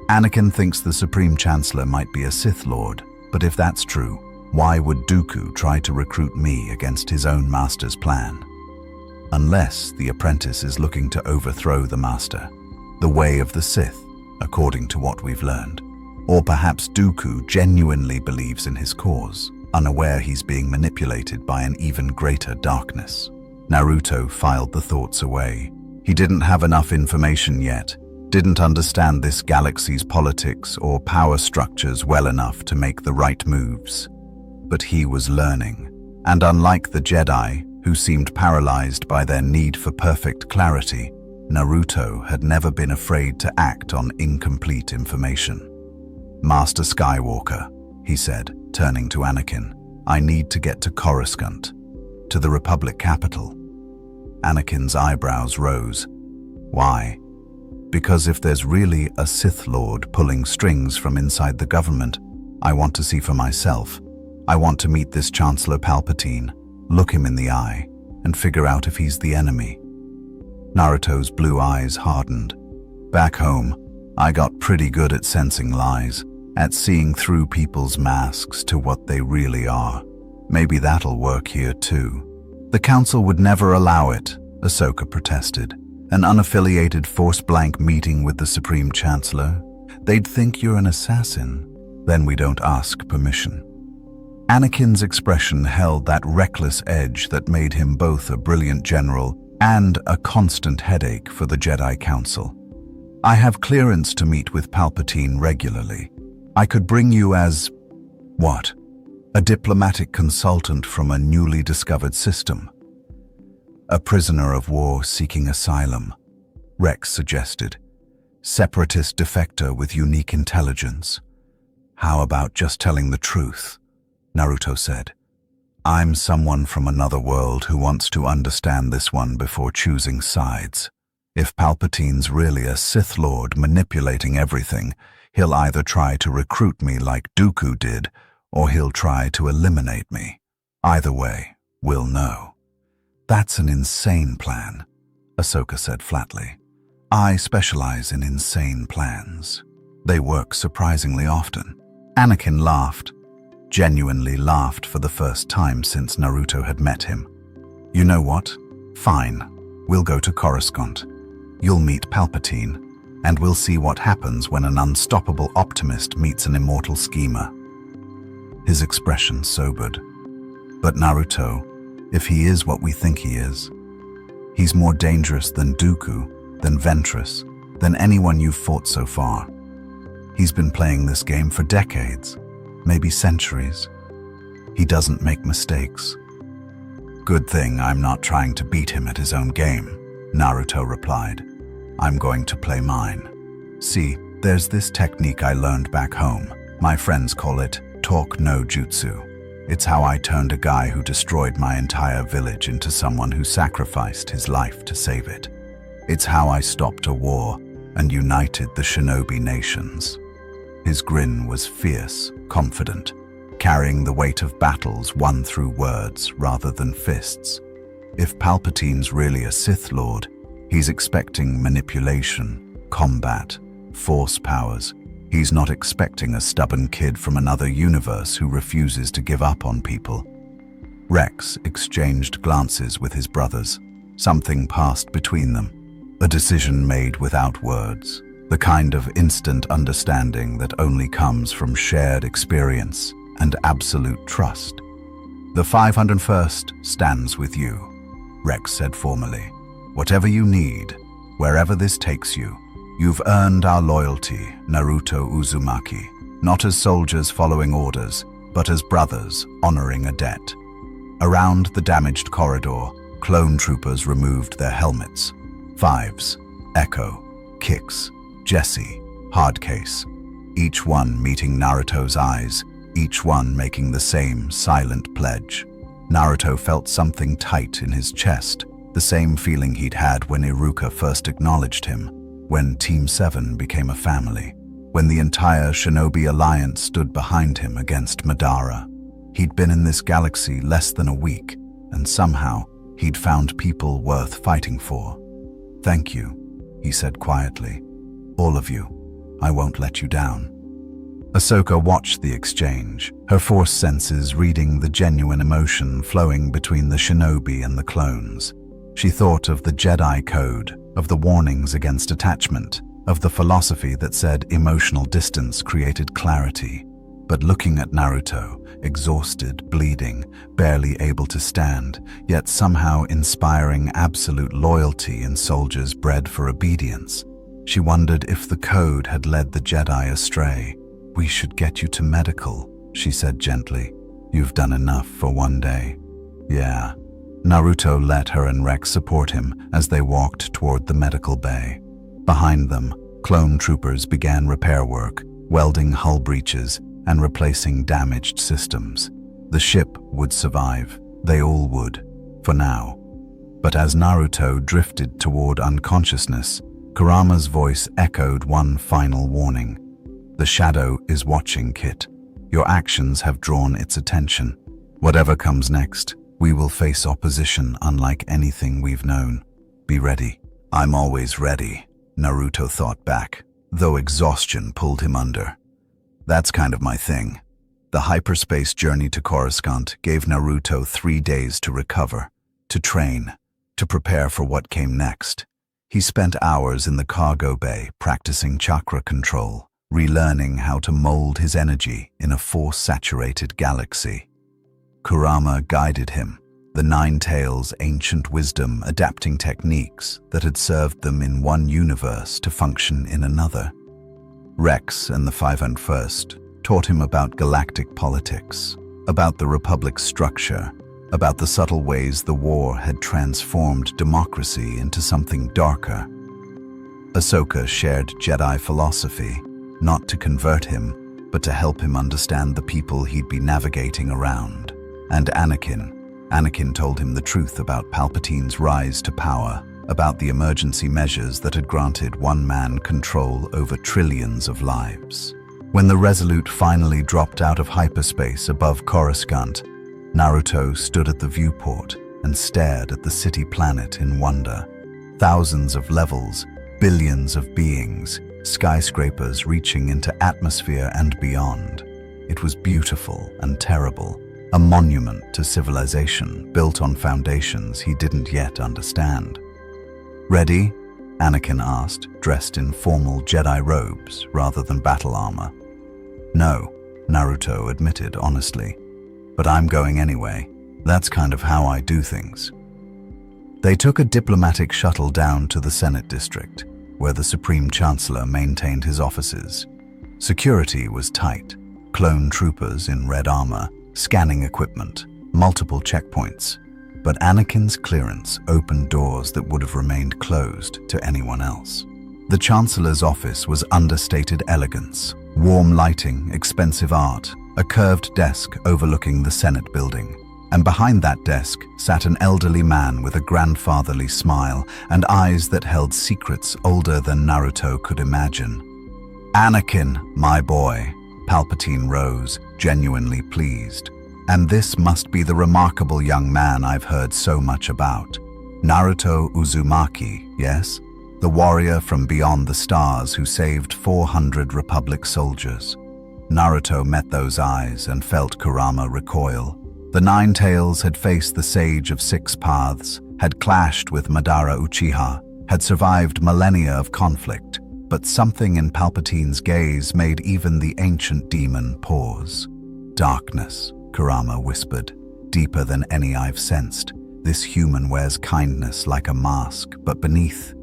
Anakin thinks the Supreme Chancellor might be a Sith Lord, but if that's true, why would Dooku try to recruit me against his own master's plan? Unless the apprentice is looking to overthrow the master, the way of the Sith, according to what we've learned. Or perhaps Dooku genuinely believes in his cause, unaware he's being manipulated by an even greater darkness. Naruto filed the thoughts away. He didn't have enough information yet, didn't understand this galaxy's politics or power structures well enough to make the right moves. But he was learning, and unlike the Jedi, who seemed paralyzed by their need for perfect clarity, Naruto had never been afraid to act on incomplete information. Master Skywalker, he said, turning to Anakin, I need to get to Coruscant, to the Republic capital. Anakin's eyebrows rose. Why? Because if there's really a Sith Lord pulling strings from inside the government, I want to see for myself. I want to meet this Chancellor Palpatine, look him in the eye, and figure out if he's the enemy. Naruto's blue eyes hardened. Back home, I got pretty good at sensing lies, at seeing through people's masks to what they really are. Maybe that'll work here too. The Council would never allow it, Ahsoka protested. An unaffiliated force-blank meeting with the Supreme Chancellor? They'd think you're an assassin. Then we don't ask permission. Anakin's expression held that reckless edge that made him both a brilliant general and a constant headache for the Jedi Council. I have clearance to meet with Palpatine regularly. I could bring you as... what? A diplomatic consultant from a newly discovered system. A prisoner of war seeking asylum, Rex suggested. Separatist defector with unique intelligence. How about just telling the truth? Naruto said. I'm someone from another world who wants to understand this one before choosing sides. If Palpatine's really a Sith Lord manipulating everything, he'll either try to recruit me like Dooku did, or he'll try to eliminate me. Either way, we'll know. That's an insane plan, Ahsoka said flatly. I specialize in insane plans. They work surprisingly often. Anakin laughed, genuinely laughed for the first time since Naruto had met him. You know what? Fine. We'll go to Coruscant. You'll meet Palpatine, and we'll see what happens when an unstoppable optimist meets an immortal schemer. His expression sobered. But Naruto, if he is what we think he is, he's more dangerous than Dooku, than Ventress, than anyone you've fought so far. He's been playing this game for decades, maybe centuries. He doesn't make mistakes. Good thing I'm not trying to beat him at his own game, Naruto replied. I'm going to play mine. See, there's this technique I learned back home. My friends call it talk no jutsu. It's how I turned a guy who destroyed my entire village into someone who sacrificed his life to save it. It's how I stopped a war and united the shinobi nations. His grin was fierce, confident, carrying the weight of battles won through words rather than fists. If Palpatine's really a Sith Lord, he's expecting manipulation, combat, force powers. He's not expecting a stubborn kid from another universe who refuses to give up on people. Rex exchanged glances with his brothers. Something passed between them. A decision made without words. The kind of instant understanding that only comes from shared experience and absolute trust. The 501st stands with you, Rex said formally. Whatever you need, wherever this takes you, you've earned our loyalty, Naruto Uzumaki, not as soldiers following orders, but as brothers honoring a debt. Around the damaged corridor, clone troopers removed their helmets. Fives, Echo, Kix, Jesse, Hardcase, each one meeting Naruto's eyes, each one making the same silent pledge. Naruto felt something tight in his chest, the same feeling he'd had when Iruka first acknowledged him, when Team 7 became a family, when the entire Shinobi Alliance stood behind him against Madara. He'd been in this galaxy less than a week, and somehow he'd found people worth fighting for. Thank you, he said quietly. All of you. I won't let you down. Ahsoka watched the exchange, her force senses reading the genuine emotion flowing between the shinobi and the clones. She thought of the Jedi code, of the warnings against attachment, of the philosophy that said emotional distance created clarity. But looking at Naruto, exhausted, bleeding, barely able to stand, yet somehow inspiring absolute loyalty in soldiers bred for obedience, she wondered if the code had led the Jedi astray. We should get you to medical, she said gently. You've done enough for one day. Yeah. Naruto let her and Rex support him as they walked toward the medical bay. Behind them, clone troopers began repair work, welding hull breaches and replacing damaged systems. The ship would survive. They all would, for now. But as Naruto drifted toward unconsciousness, Kurama's voice echoed one final warning. The shadow is watching, Kit. Your actions have drawn its attention. Whatever comes next, we will face opposition unlike anything we've known. Be ready. I'm always ready, Naruto thought back, though exhaustion pulled him under. That's kind of my thing. The hyperspace journey to Coruscant gave Naruto 3 days to recover, to train, to prepare for what came next. He spent hours in the cargo bay practicing chakra control, relearning how to mold his energy in a force-saturated galaxy. Kurama guided him, the Nine Tails' ancient wisdom adapting techniques that had served them in one universe to function in another. Rex and the 501st taught him about galactic politics, about the Republic's structure, about the subtle ways the war had transformed democracy into something darker. Ahsoka shared Jedi philosophy, not to convert him, but to help him understand the people he'd be navigating around. And Anakin told him the truth about Palpatine's rise to power, about the emergency measures that had granted one man control over trillions of lives. When the Resolute finally dropped out of hyperspace above Coruscant, Naruto stood at the viewport and stared at the city planet in wonder. Thousands of levels, billions of beings, skyscrapers reaching into atmosphere and beyond. It was beautiful and terrible, a monument to civilization built on foundations he didn't yet understand. "Ready?" Anakin asked, dressed in formal Jedi robes rather than battle armor. "No," Naruto admitted honestly, "but I'm going anyway. That's kind of how I do things." They took a diplomatic shuttle down to the Senate district, where the Supreme Chancellor maintained his offices. Security was tight, clone troopers in red armor, scanning equipment, multiple checkpoints. But Anakin's clearance opened doors that would have remained closed to anyone else. The Chancellor's office was understated elegance, warm lighting, expensive art, a curved desk overlooking the Senate building. And behind that desk sat an elderly man with a grandfatherly smile and eyes that held secrets older than Naruto could imagine. "Anakin, my boy," Palpatine rose, genuinely pleased. "And this must be the remarkable young man I've heard so much about. Naruto Uzumaki, yes? The warrior from beyond the stars who saved 400 Republic soldiers." Naruto met those eyes and felt Kurama recoil. The Nine Tails had faced the Sage of Six Paths, had clashed with Madara Uchiha, had survived millennia of conflict, but something in Palpatine's gaze made even the ancient demon pause. "Darkness," Kurama whispered, "deeper than any I've sensed. This human wears kindness like a mask, but beneath,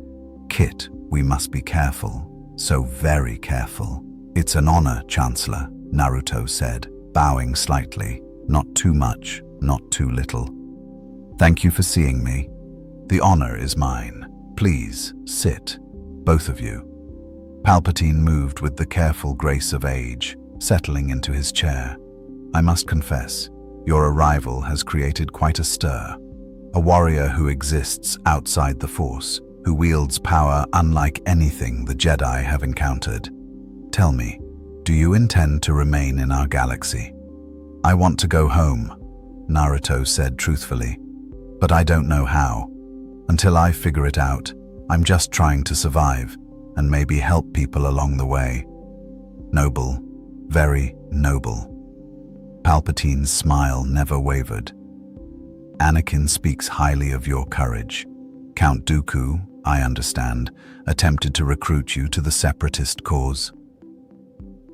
Kit, we must be careful, so very careful." "It's an honor, Chancellor," Naruto said, bowing slightly. "Not too much, not too little. Thank you for seeing me. The honor is mine. Please, sit, both of you." Palpatine moved with the careful grace of age, settling into his chair. "I must confess, your arrival has created quite a stir. A warrior who exists outside the Force, who wields power unlike anything the Jedi have encountered. Tell me, do you intend to remain in our galaxy?" "I want to go home," Naruto said truthfully, "but I don't know how. Until I figure it out, I'm just trying to survive and maybe help people along the way." "Noble, very noble." Palpatine's smile never wavered. "Anakin speaks highly of your courage. Count Dooku, I understand, attempted to recruit you to the separatist cause.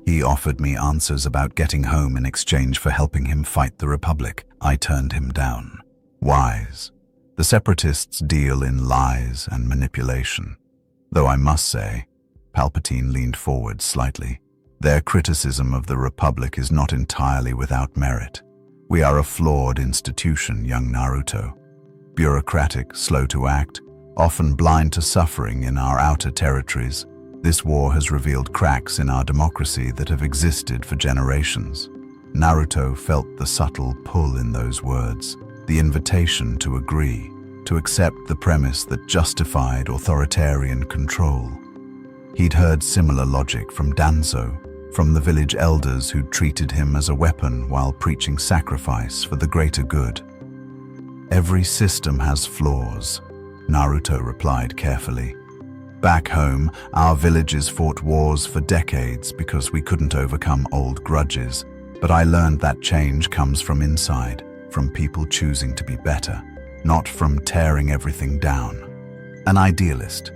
He offered me answers about getting home in exchange for helping him fight the Republic. I turned him down. Wise. The separatists deal in lies and manipulation. Though I must say," Palpatine leaned forward slightly, "their criticism of the Republic is not entirely without merit. We are a flawed institution, young Naruto. Bureaucratic, slow to act, often blind to suffering in our outer territories. This war has revealed cracks in our democracy that have existed for generations." Naruto felt the subtle pull in those words, the invitation to agree, to accept the premise that justified authoritarian control. He'd heard similar logic from Danzo, from the village elders who treated him as a weapon while preaching sacrifice for the greater good. "Every system has flaws," Naruto replied carefully. "Back home, our villages fought wars for decades because we couldn't overcome old grudges. But I learned that change comes from inside, from people choosing to be better, not from tearing everything down." "An idealist."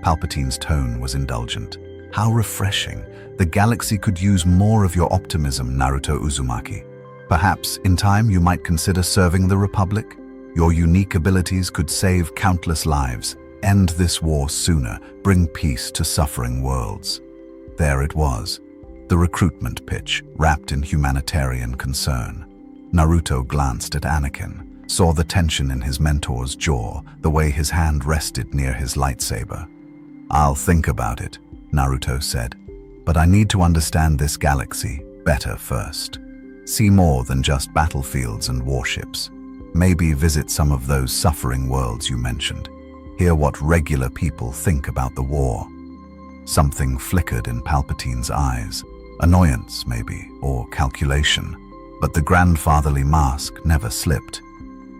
Palpatine's tone was indulgent. "How refreshing. The galaxy could use more of your optimism, Naruto Uzumaki. Perhaps, in time, you might consider serving the Republic? Your unique abilities could save countless lives, end this war sooner, bring peace to suffering worlds." There it was, the recruitment pitch wrapped in humanitarian concern. Naruto glanced at Anakin, saw the tension in his mentor's jaw, the way his hand rested near his lightsaber. "I'll think about it," Naruto said. "But I need to understand this galaxy better first. See more than just battlefields and warships. Maybe visit some of those suffering worlds you mentioned. Hear what regular people think about the war." Something flickered in Palpatine's eyes. Annoyance, maybe, or calculation. But the grandfatherly mask never slipped.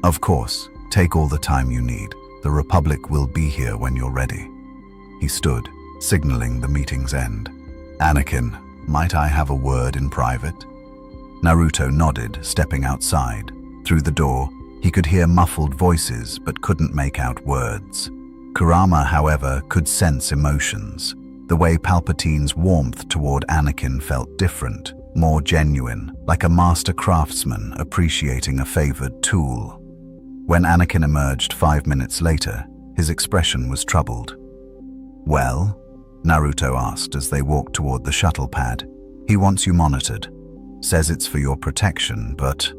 "Of course, take all the time you need. The Republic will be here when you're ready." He stood, signaling the meeting's end. "Anakin, might I have a word in private?" Naruto nodded, stepping outside. Through the door, he could hear muffled voices but couldn't make out words. Kurama, however, could sense emotions. The way Palpatine's warmth toward Anakin felt different, more genuine, like a master craftsman appreciating a favored tool. When Anakin emerged 5 minutes later, his expression was troubled. "Well?" Naruto asked as they walked toward the shuttle pad. "He wants you monitored. Says it's for your protection, but..."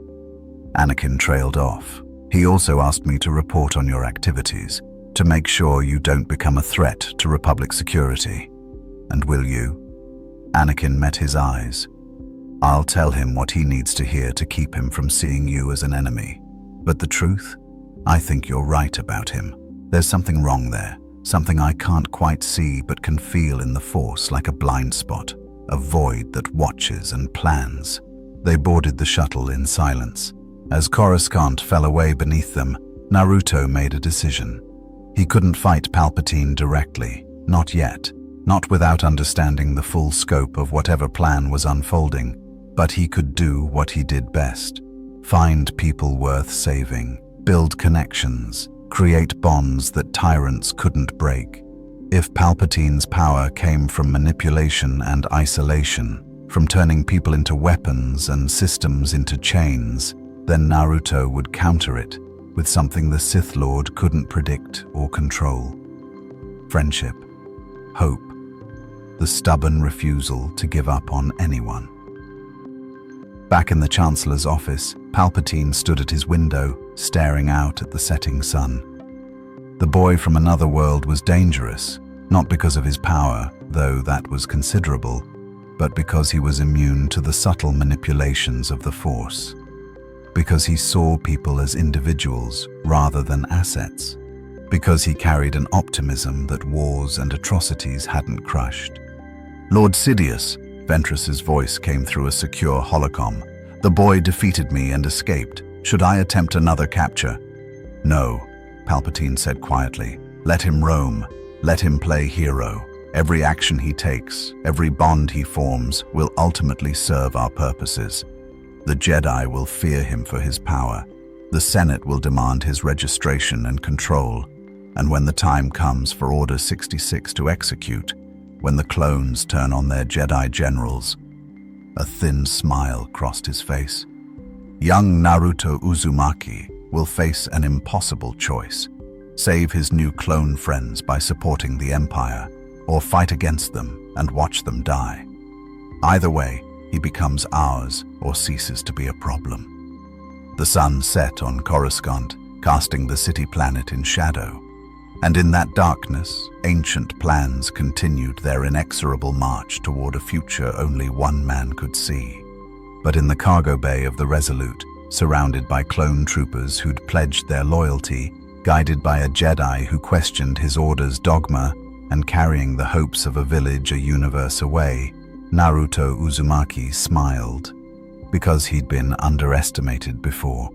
Anakin trailed off. "He also asked me to report on your activities, to make sure you don't become a threat to Republic security. And will you?" Anakin met his eyes. "I'll tell him what he needs to hear to keep him from seeing you as an enemy. But the truth? I think you're right about him. There's something wrong there, something I can't quite see but can feel in the Force like a blind spot, a void that watches and plans." They boarded the shuttle in silence. As Coruscant fell away beneath them, Naruto made a decision. He couldn't fight Palpatine directly, not yet, not without understanding the full scope of whatever plan was unfolding, but he could do what he did best: find people worth saving, build connections, create bonds that tyrants couldn't break. If Palpatine's power came from manipulation and isolation, from turning people into weapons and systems into chains, then Naruto would counter it with something the Sith Lord couldn't predict or control. Friendship, hope, the stubborn refusal to give up on anyone. Back in the Chancellor's office, Palpatine stood at his window, staring out at the setting sun. The boy from another world was dangerous, not because of his power, though that was considerable, but because he was immune to the subtle manipulations of the Force. Because he saw people as individuals rather than assets. Because he carried an optimism that wars and atrocities hadn't crushed. "Lord Sidious," Ventress's voice came through a secure holocom. "The boy defeated me and escaped. Should I attempt another capture?" "No," Palpatine said quietly. "Let him roam. Let him play hero. Every action he takes, every bond he forms, will ultimately serve our purposes. The Jedi will fear him for his power. The Senate will demand his registration and control. And when the time comes for Order 66 to execute, when the clones turn on their Jedi generals..." A thin smile crossed his face. "Young Naruto Uzumaki will face an impossible choice. Save his new clone friends by supporting the Empire, or fight against them and watch them die. Either way, he becomes ours or ceases to be a problem." The sun set on Coruscant, casting the city planet in shadow. And in that darkness, ancient plans continued their inexorable march toward a future only one man could see. But in the cargo bay of the Resolute, surrounded by clone troopers who'd pledged their loyalty, guided by a Jedi who questioned his order's dogma, and carrying the hopes of a village a universe away, Naruto Uzumaki smiled. Because he'd been underestimated before.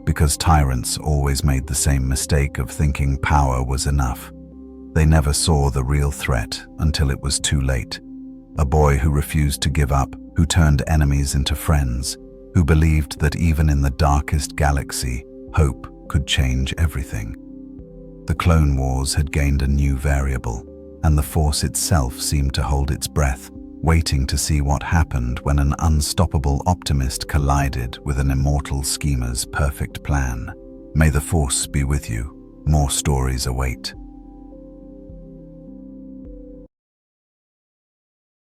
Because tyrants always made the same mistake of thinking power was enough. They never saw the real threat until it was too late. A boy who refused to give up, who turned enemies into friends, who believed that even in the darkest galaxy, hope could change everything. The Clone Wars had gained a new variable, and the Force itself seemed to hold its breath, waiting to see what happened when an unstoppable optimist collided with an immortal schemer's perfect plan. May the Force be with you. More stories await.